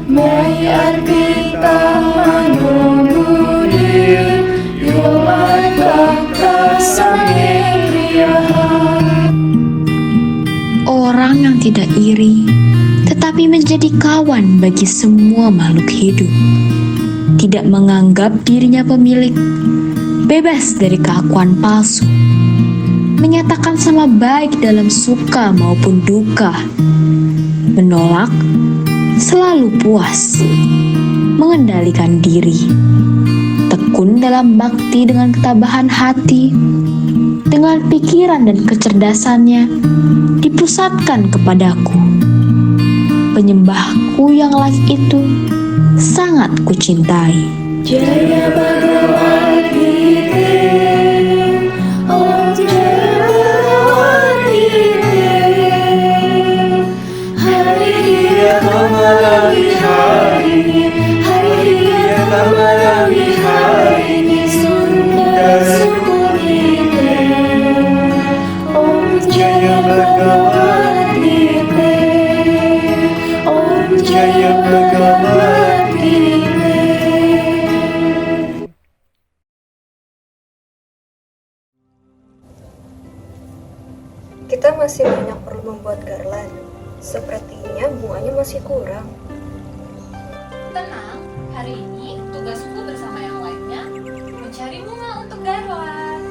Maya Pita Manuburi Yoman Bhakta Sami Priyaha. Orang yang tidak iri, tetapi menjadi kawan bagi semua makhluk hidup. Tidak menganggap dirinya pemilik, bebas dari keakuan palsu. Menyatakan sama baik dalam suka maupun duka. Menolak, selalu puas. Mengendalikan diri. Tekun dalam bakti dengan ketabahan hati. Dengan pikiran dan kecerdasannya dipusatkan kepadaku. Penyembahku yang laik itu sangat kucintai. Jaya Bhagavat Gita, Om Jaya Bhagavat Gita, Hariya Kamala Viharini, Hariya Kamala Viharini, Sundar Sukurite, Om Jaya Bhagavat Gita, Om Jaya Bhagavat Gita. Kita masih banyak perlu membuat garland. Sepertinya bunganya masih kurang. Tenang, hari ini tugasku bersama yang lainnya mencari bunga untuk garland.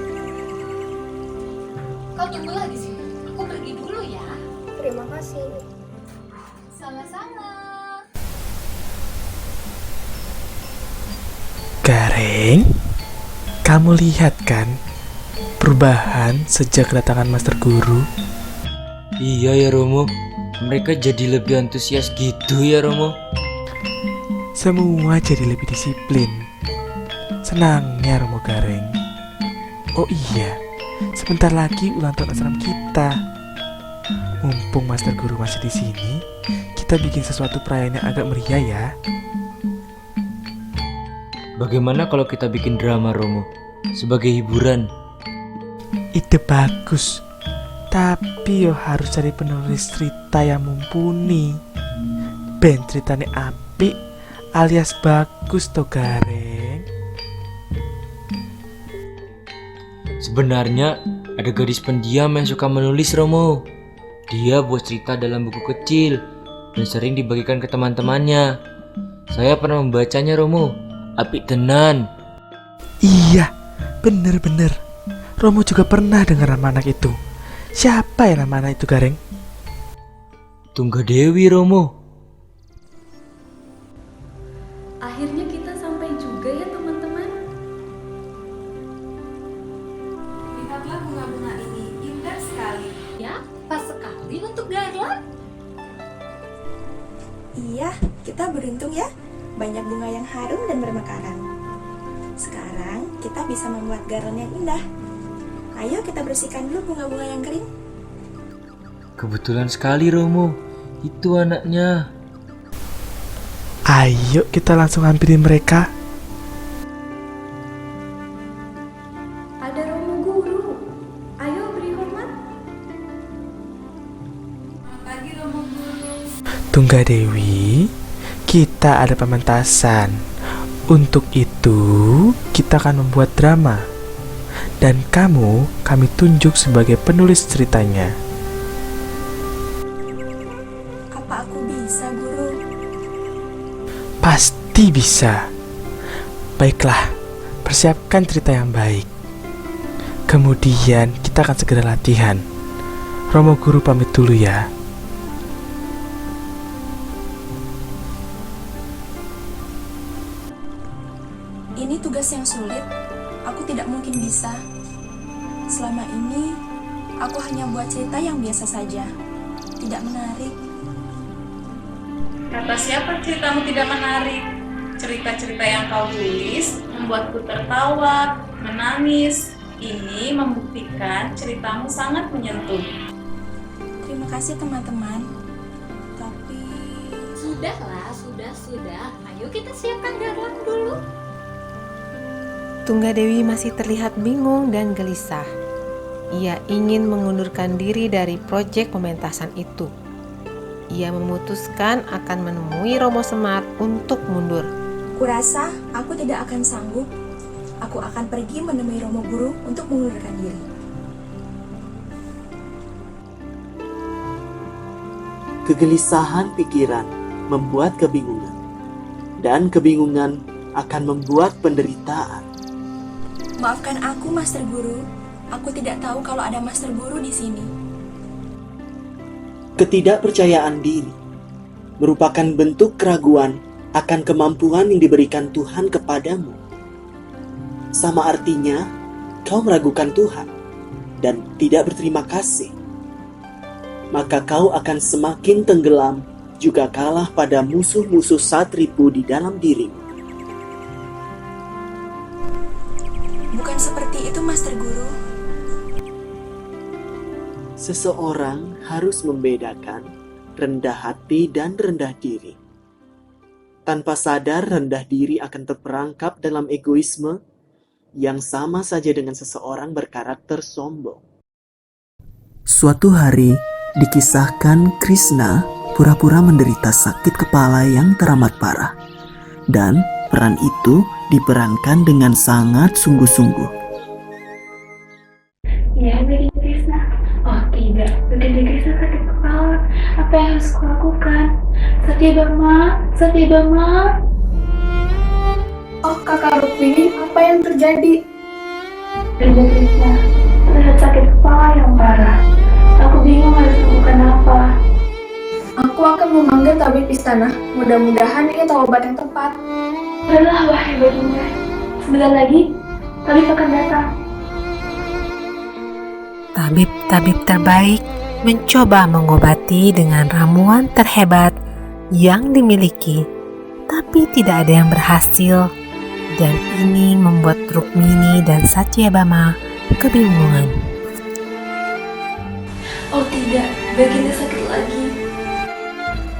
Kau tunggulah di sini. Aku pergi dulu ya. Terima kasih. Sama-sama. Gareng, kamu lihat kan perubahan sejak kedatangan Master Guru? Iya ya Romo, mereka jadi lebih antusias gitu ya Romo. Semua jadi lebih disiplin. Senangnya Romo Gareng. Oh iya, sebentar lagi ulang tahun asram kita. Mumpung Master Guru masih di sini, kita bikin sesuatu perayaan yang agak meriah ya. Bagaimana kalau kita bikin drama Romo sebagai hiburan? Ide bagus, tapi yo harus cari penulis cerita yang mumpuni. Ben ceritanya apik alias bagus toh Gareng. Sebenarnya ada gadis pendiam yang suka menulis Romo. Dia buat cerita dalam buku kecil dan sering dibagikan ke teman-temannya. Saya pernah membacanya Romo. Apik tenan. Iya, bener-bener. Romo juga pernah dengar nama anak itu. Siapa ya nama anak itu Gareng? Tunggadewi Romo. Akhirnya kita sampai juga ya teman-teman. Lihatlah bunga-bunga ini, indah sekali. Ya, pas sekali untuk garland. Iya, kita beruntung ya. Banyak bunga yang harum dan bermekaran. Sekarang kita bisa membuat garland yang indah. Ayo kita bersihkan dulu bunga-bunga yang kering. Kebetulan sekali Romo, itu anaknya. Ayo kita langsung hampirin mereka. Ada Romo Guru. Ayo beri hormat. Selamat pagi Romo Guru. Tunggadewi, kita ada pementasan. Untuk itu, kita akan membuat drama. Dan kami tunjuk sebagai penulis ceritanya. Apa aku bisa, Guru? Pasti bisa. Baiklah, persiapkan cerita yang baik. Kemudian kita akan segera latihan. Romo Guru pamit dulu ya. Ini tugas yang sulit. Aku tidak mungkin bisa. Selama ini, aku hanya buat cerita yang biasa saja. Tidak menarik. Kata siapa ceritamu tidak menarik? Cerita-cerita yang kau tulis membuatku tertawa, menangis. Ini membuktikan ceritamu sangat menyentuh. Terima kasih teman-teman. Tapi... Sudahlah, sudah. Ayo kita siapkan garland dulu. Tunggadewi masih terlihat bingung dan gelisah. Ia ingin mengundurkan diri dari proyek pementasan itu. Ia memutuskan akan menemui Romo Semar untuk mundur. Kurasa aku tidak akan sanggup. Aku akan pergi menemui Romo Guru untuk mengundurkan diri. Kegelisahan pikiran membuat kebingungan, dan kebingungan akan membuat penderitaan. Maafkan aku, Master Guru. Aku tidak tahu kalau ada Master Guru di sini. Ketidakpercayaan diri merupakan bentuk keraguan akan kemampuan yang diberikan Tuhan kepadamu. Sama artinya, kau meragukan Tuhan dan tidak berterima kasih. Maka kau akan semakin tenggelam juga kalah pada musuh-musuh satripu di dalam dirimu. Bukan seperti itu, Master Guru. Seseorang harus membedakan rendah hati dan rendah diri. Tanpa sadar, rendah diri akan terperangkap dalam egoisme yang sama saja dengan seseorang berkarakter sombong. Suatu hari, dikisahkan Krishna pura-pura menderita sakit kepala yang teramat parah. Dan peran itu diperankan dengan sangat sungguh-sungguh. Ya, milik Krishna. Oh tidak, Apa yang harus kulakukan? Satyabama. Oh, Kakak Rukmini, apa yang terjadi? Bunda Krishna, terlihat sakit kepala yang parah. Aku bingung harus melakukan apa. Aku akan memanggil tabib istana. Mudah-mudahan ia tahu obat yang tepat. Lelah, wahai Baginda. Sebentar lagi, tabib akan datang. Tabib-tabib terbaik mencoba mengobati dengan ramuan terhebat yang dimiliki, tapi tidak ada yang berhasil, dan ini membuat Rukmini dan Satyabama kebingungan. Oh tidak, Baginda sakit lagi.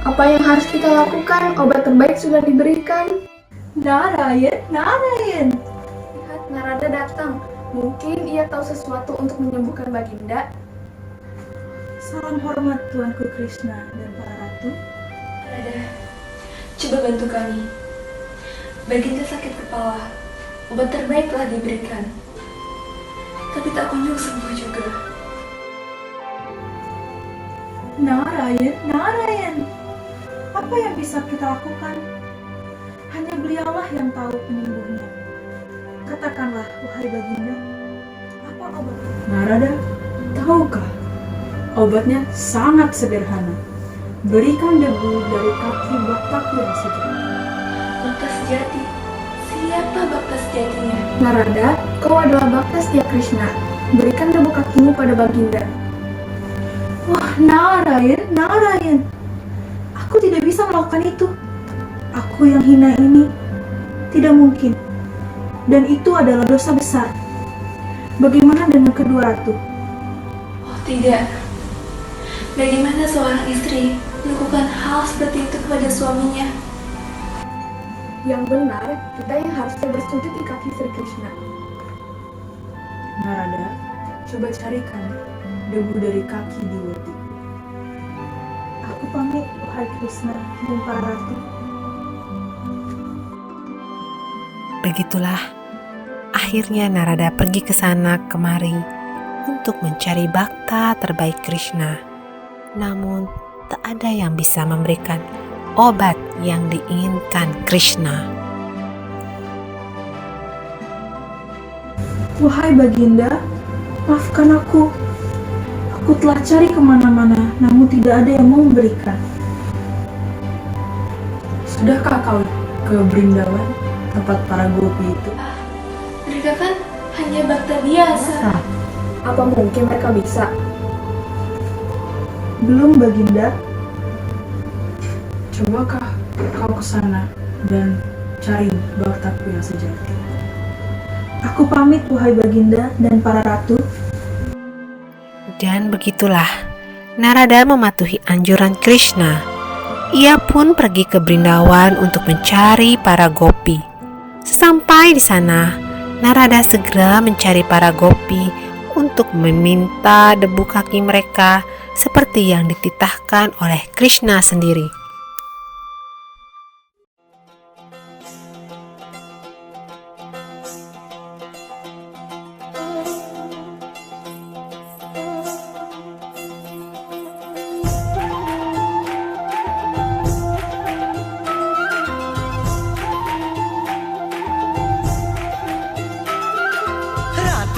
Apa yang harus kita lakukan? Obat terbaik sudah diberikan. Narayan. Lihat, Narada datang. Mungkin ia tahu sesuatu untuk menyembuhkan Baginda. Salam hormat Tuanku Krishna dan para ratu. Narada, coba bantu kami. Baginda sakit kepala. Obat terbaik telah diberikan, tapi tak kunjung sembuh juga. Narayan. Apa yang bisa kita lakukan? Hanya beliaulah yang tahu penyembuhnya. Katakanlah, wahai Baginda, apa obatnya? Narada, tahukah? Obatnya sangat sederhana. Berikan debu dari kaki baktaku yang sejati. Bakta sejati? Siapa bakta sejatinya? Narada, kau adalah bakta setia Krishna. Berikan debu kakimu pada Baginda. Wah, Narayan. Aku tidak bisa melakukan itu. Aku yang hina ini. Tidak mungkin. Dan itu adalah dosa besar. Bagaimana dengan kedua ratu? Oh tidak. Bagaimana seorang istri melakukan hal seperti itu kepada suaminya? Yang benar, kita yang harusnya bersujud di kaki Sri Krishna. Narada, coba carikan debu dari kaki Diwati. Aku pamit, wahai Krishna dan para ratu. Begitulah, akhirnya Narada pergi ke sana kemari untuk mencari bakta terbaik Krishna. Namun, tak ada yang bisa memberikan obat yang diinginkan Krishna. Wahai Baginda, maafkan aku. Aku telah cari kemana-mana, namun tidak ada yang mau memberikan. Sudahkah kau ke Brindawan, tempat para gopi itu? Mereka kan hanya bakta biasa. Apa mungkin mereka bisa? Belum, Baginda. Cobakah kau ke sana dan cari baktaku yang sejati? Aku pamit, wahai Baginda dan para ratu. Dan begitulah, Narada mematuhi anjuran Krishna. Ia pun pergi ke Brindawan untuk mencari para gopi. Sesampai di sana, Narada segera mencari para gopi untuk meminta debu kaki mereka seperti yang dititahkan oleh Krishna sendiri.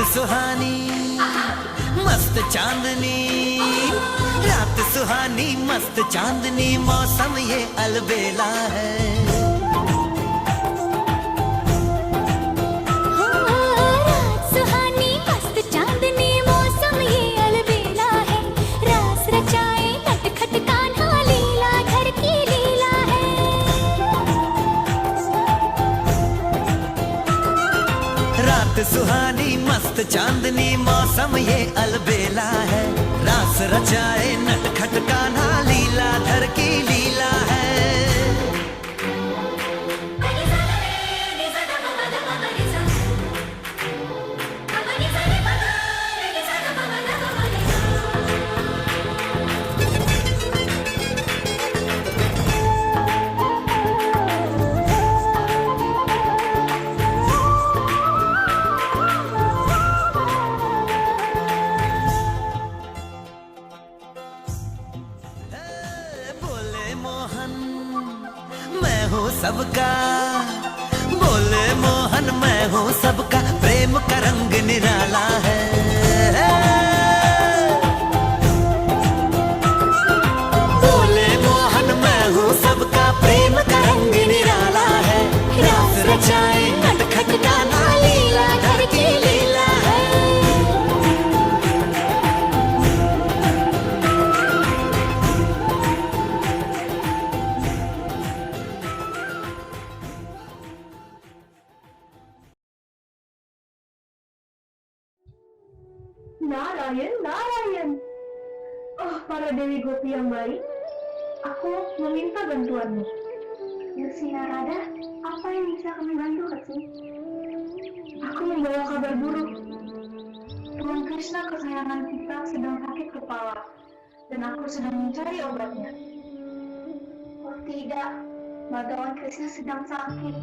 सुहानी मस्त चांदनी रात सुहानी मस्त चांदनी मौसम ये अलबेला है रात सुहानी मस्त चांदनी मौसम ये अलबेला है रास रचाए नटखट कान्हा लीला घर की लीला है रात सुहानी मस्त चांदनी मौसम ये अलबेला है रास रचाए नटखट कान्हा लीला धर की लीला है सबका, बोले मोहन मैं हूँ सबका, प्रेम का रंग निराला है। बोले मोहन मैं हूँ सबका, प्रेम का रंग निराला है। रास रचाए नटखट नाना लीला घर की लीला है। Narayan, Narayan. Oh, para Dewi Gopi yang baik, aku meminta bantuanmu. Resi Narada, apa yang bisa kami bantu, Resi? Aku membawa kabar buruk. Tuan Krishna kesayangan kita sedang sakit kepala, dan aku sedang mencari obatnya. Oh tidak, Bhagawan Krishna sedang sakit.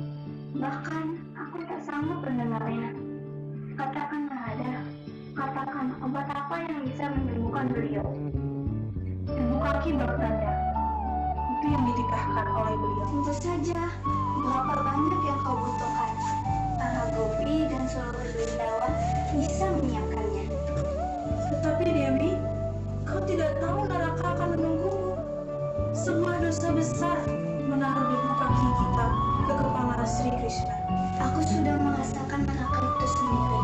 Bahkan aku tak sanggup mendengarnya. Katakan Narada, katakan obat apa yang bisa menyembuhkan beliau. Ibu kaki Baktanya, itu yang dititahkan oleh beliau. Tentu saja, berapa banyak yang kau butuhkan. Para Gopi dan seluruh Vrindawan bisa menyiapkannya. Tetapi Dewi, kau tidak tahu neraka akan menunggumu. Sebuah dosa besar menaruh ibu kaki kita ke kepala Sri Krishna. Aku sudah merasakan neraka itu sendiri.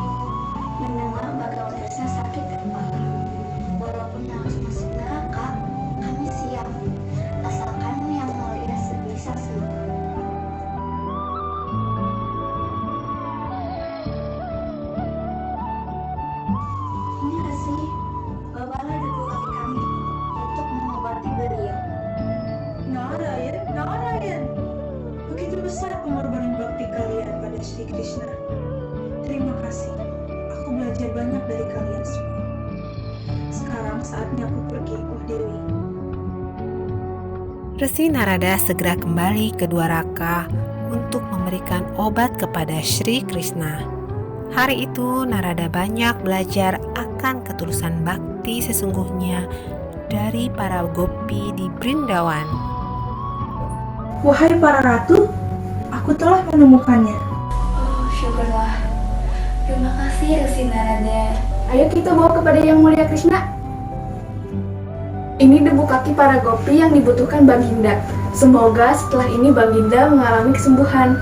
Mendengar Bhagawan Krishna sakit kepala. Walaupun harus masuk neraka, kami siap. Asalkan yang mulia sebisa semua. Ini Resi, bawalah debu kaki kami untuk mengobati beliau. Narayan, Narayan. Begitu besar pengorbanan bakti kalian pada Sri Krishna. Terima kasih. Aku belajar banyak dari kalian semua. Sekarang saatnya aku pergi, Oh Dewi. Resi Narada segera kembali ke Dwaraka untuk memberikan obat kepada Sri Krishna. Hari itu Narada banyak belajar akan ketulusan bakti sesungguhnya dari para gopi di Brindawan. Wahai para ratu, aku telah menemukannya. Oh, syukurlah. Terima kasih Resi Narada. Ayo kita bawa kepada Yang Mulia Krishna. Ini debu kaki para gopi yang dibutuhkan Baginda. Semoga setelah ini Baginda mengalami kesembuhan.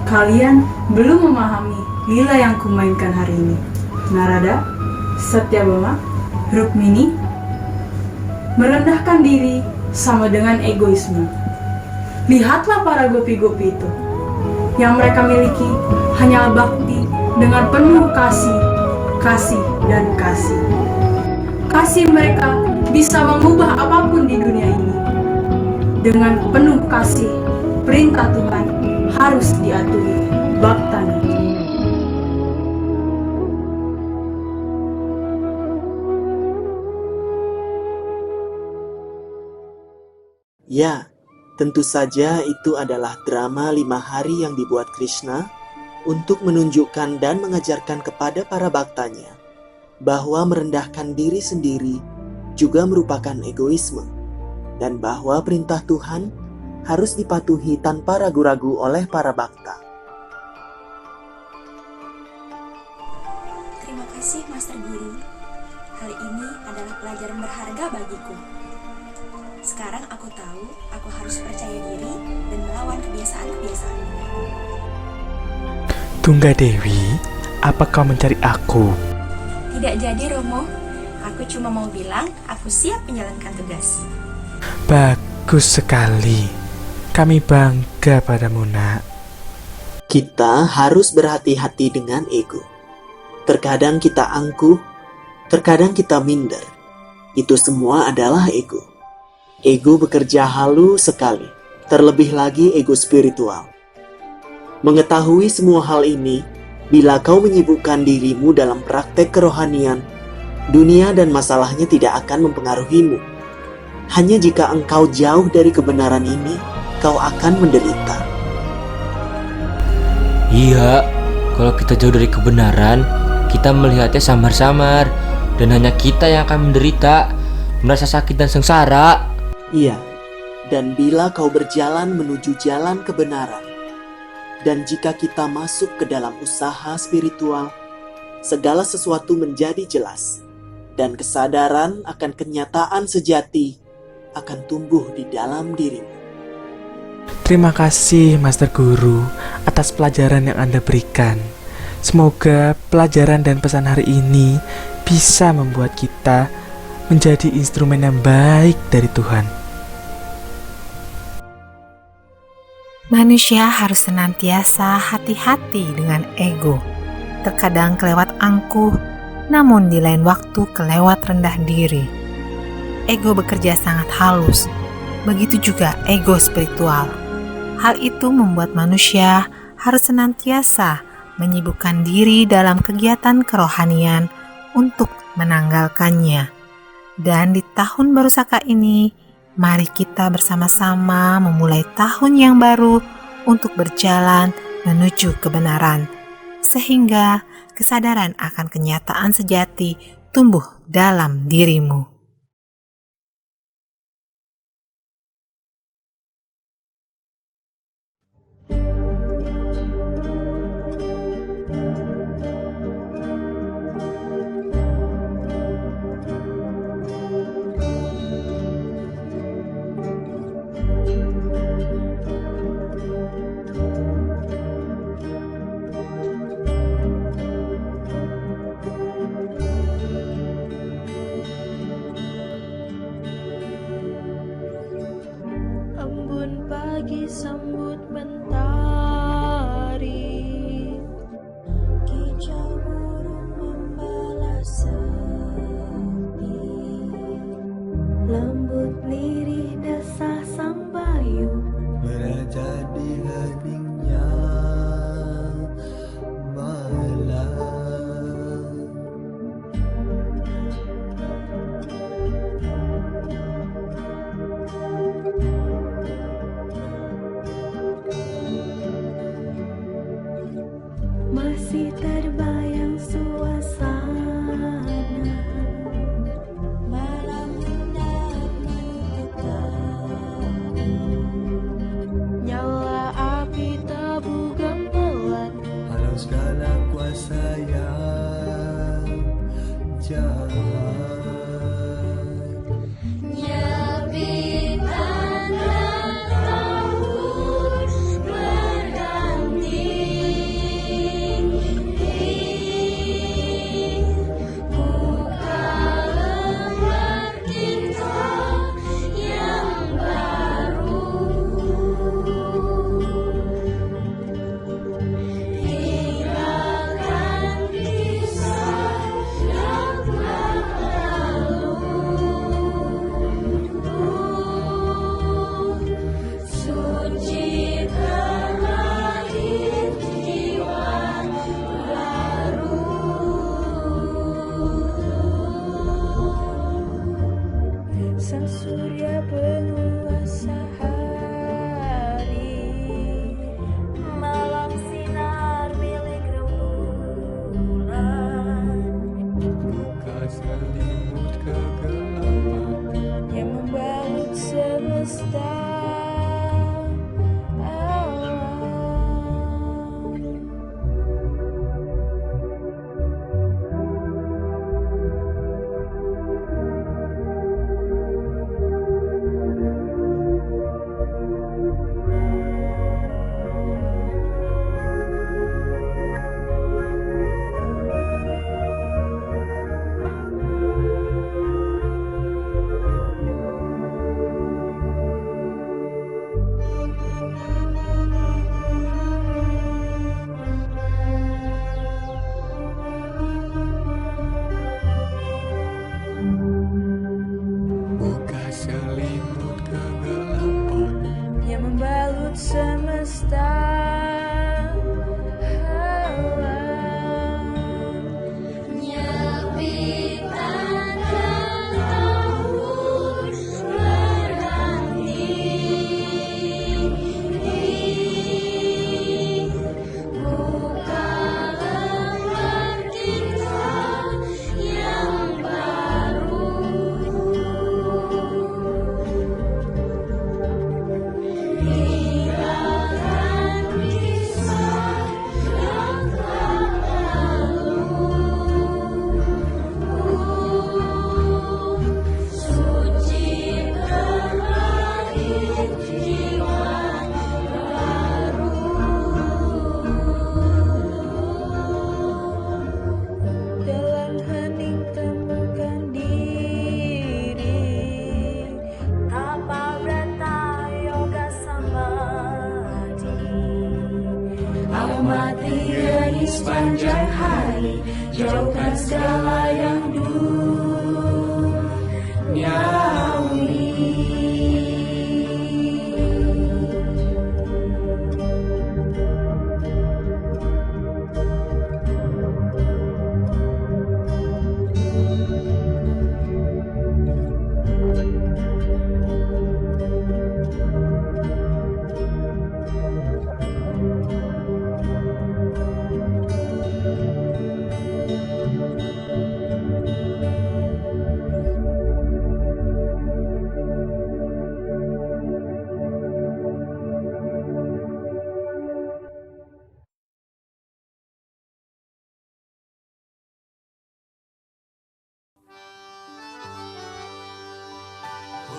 Kalian belum memahami lila yang kumainkan hari ini. Narada, Satyabhama, Rukmini, merendahkan diri sama dengan egoisme. Lihatlah para gopi-gopi itu. Yang mereka miliki hanyalah bakti dengan penuh kasih, kasih, dan kasih. Kasih mereka bisa mengubah apapun di dunia ini. Dengan penuh kasih, perintah Tuhan harus diaturi baktanya. Ya, tentu saja itu adalah drama 5 hari yang dibuat Krishna untuk menunjukkan dan mengajarkan kepada para baktanya bahwa merendahkan diri sendiri juga merupakan egoisme, dan bahwa perintah Tuhan harus dipatuhi tanpa ragu-ragu oleh para bakta. Terima kasih Master Guru. Hari ini adalah pelajaran berharga bagiku. Sekarang aku tahu aku harus percaya diri dan melawan kebiasaan-kebiasaan. Tungga Dewi, apa kau mencari aku? Tidak jadi Romo, aku cuma mau bilang aku siap menjalankan tugas. Bagus sekali. Kami bangga padamu, Nak. Kita harus berhati-hati dengan ego. Terkadang kita angkuh, terkadang kita minder. Itu semua adalah ego. Ego bekerja halus sekali, terlebih lagi ego spiritual. Mengetahui semua hal ini, bila kau menyibukkan dirimu dalam praktek kerohanian, dunia dan masalahnya tidak akan mempengaruhimu. Hanya jika engkau jauh dari kebenaran ini, kau akan menderita. Iya, kalau kita jauh dari kebenaran, kita melihatnya samar-samar, dan hanya kita yang akan menderita, merasa sakit dan sengsara. Iya, Dan bila kau berjalan menuju jalan kebenaran, dan jika kita masuk ke dalam usaha spiritual, segala sesuatu menjadi jelas, dan kesadaran akan kenyataan sejati akan tumbuh di dalam dirimu. Terima kasih Master Guru atas pelajaran yang Anda berikan. Semoga pelajaran dan pesan hari ini bisa membuat kita menjadi instrumen yang baik dari Tuhan. Manusia harus senantiasa hati-hati dengan ego. Terkadang kelewat angkuh, namun di lain waktu kelewat rendah diri. Ego bekerja sangat halus, begitu juga ego spiritual. Hal itu membuat manusia harus senantiasa menyibukkan diri dalam kegiatan kerohanian untuk menanggalkannya. Dan di tahun baru Saka ini, mari kita bersama-sama memulai tahun yang baru untuk berjalan menuju kebenaran, sehingga kesadaran akan kenyataan sejati tumbuh dalam dirimu. Embun pagi sambut mentari, kicau burung membalas sepi, lembut lirih desah sang bayu Beraja di heningnya malam. Masih terbayang suasana malam indah mendekat, nyala api tabu gamelan, Walau segala kuasa yang jahat, nyepitan dan tahun berganti. Sang surya penguasa hari, malam sinar milik rembulan, buka selimut kegelapan yang membalut semesta alam. jauhkan segala yang duniawi.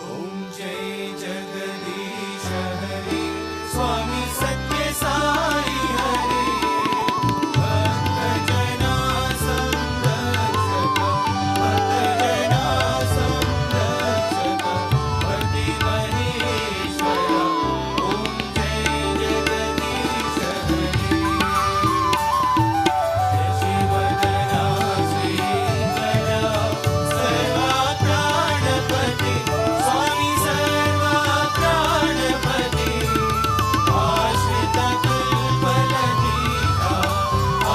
ओम जय जगदीश हरे स्वामी सत्य साई हरे भक्त जना संरक्षक भक्त जना संरक्षक वर्ति महेश्वर ओम जय जगदीश हरे शिवदना श्रीकरा सर्वा प्राणपति स्वामी सर्वा प्राणपति आश्रित कल्पलतिका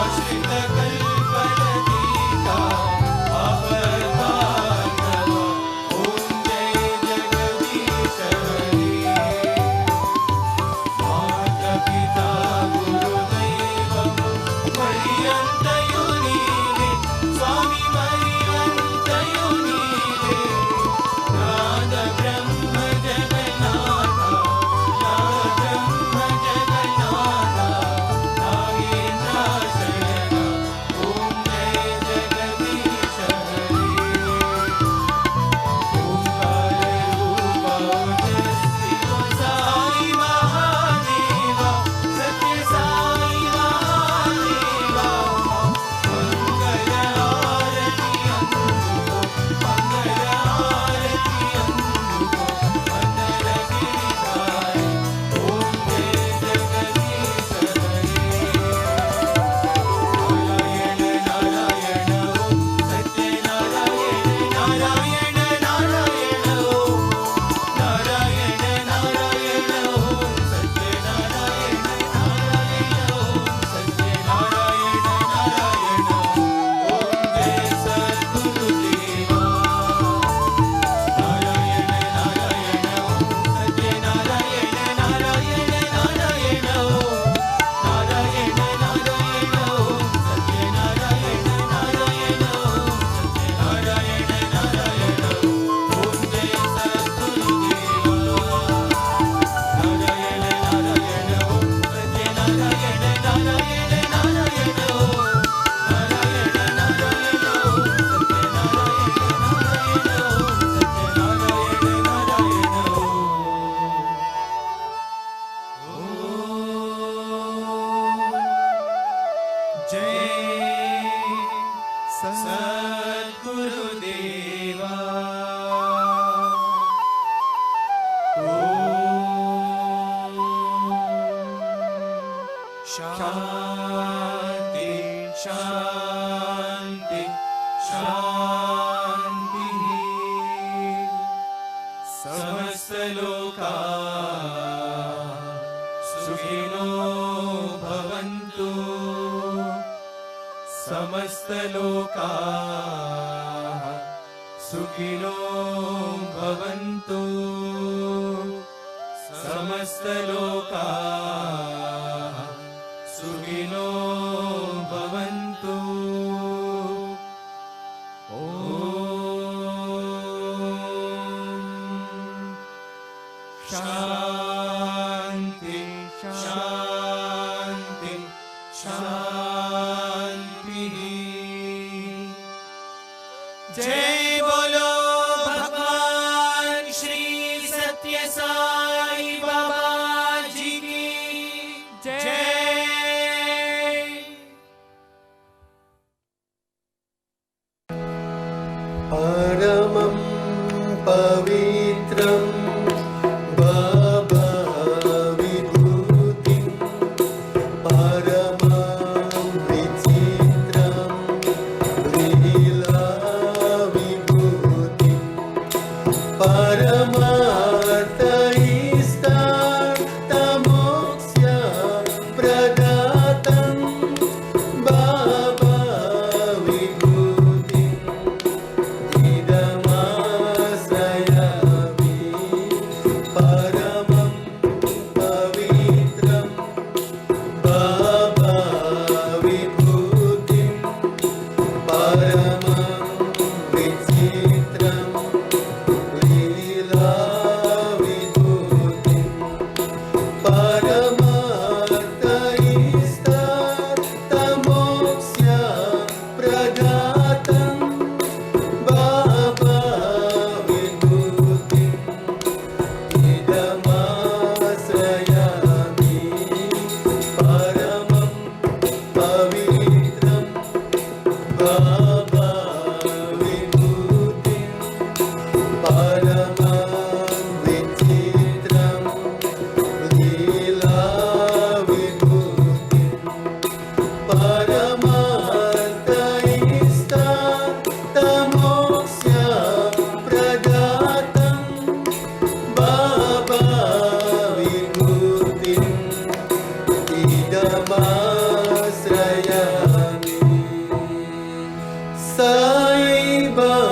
आश्रित कल्पलतिका अवतारणव ओम जय जगदीश हरे माता पिता गुरुदैवं पर्यन्तयुनीवे स्वामी पर्यन्तयुनीवे नाद ब्रह्म जगन्नाथ नाद ब्रह्म जगन्नाथ नागेन्द्र शरण ओम जय जगदीश हरे ओंकार रूप शिव साई महादेव सत्य साई महादेव मंगल आरती अंधुको मंगल आरती अंधुको मंगल गिरिधारी ओम जय जगदीश हरे नारायण नारायण ओम सत्य नारायण नारायण नारायण ओम नारायण नारायण ओम सत्य नारायण नारायण ओम सत्य नारायण नारायण ओम जय सद्गुरुदेवा नारायण नारायण ओम सत्य नारायण नारायण नारायण ओम नारायण नारायण ओम सत्य नारायण नारायण ओम सत्य नारायण नारायण ओम जय सद्गुरुदेवा नारायण नारायण ओम सत्य नारायण नारायण नारायण ओम नारायण नारायण ओम सत्य नारायण नारायण ओम सत्य नारायण नारायण जय सद्गुरुदेवा शांति शांति शांति समस्त लोका सुखिनो भवन्तु समस्त लोका सुखिनो भवन्तु समस्त लोका सुखिनो भवन्तु शांति शांति शांति जय बोलो भगवान श्री सत्य साई बाबा जी की जय। परमं पवित्रं बाबा विभूतिं परमं विचित्रं baik-baik.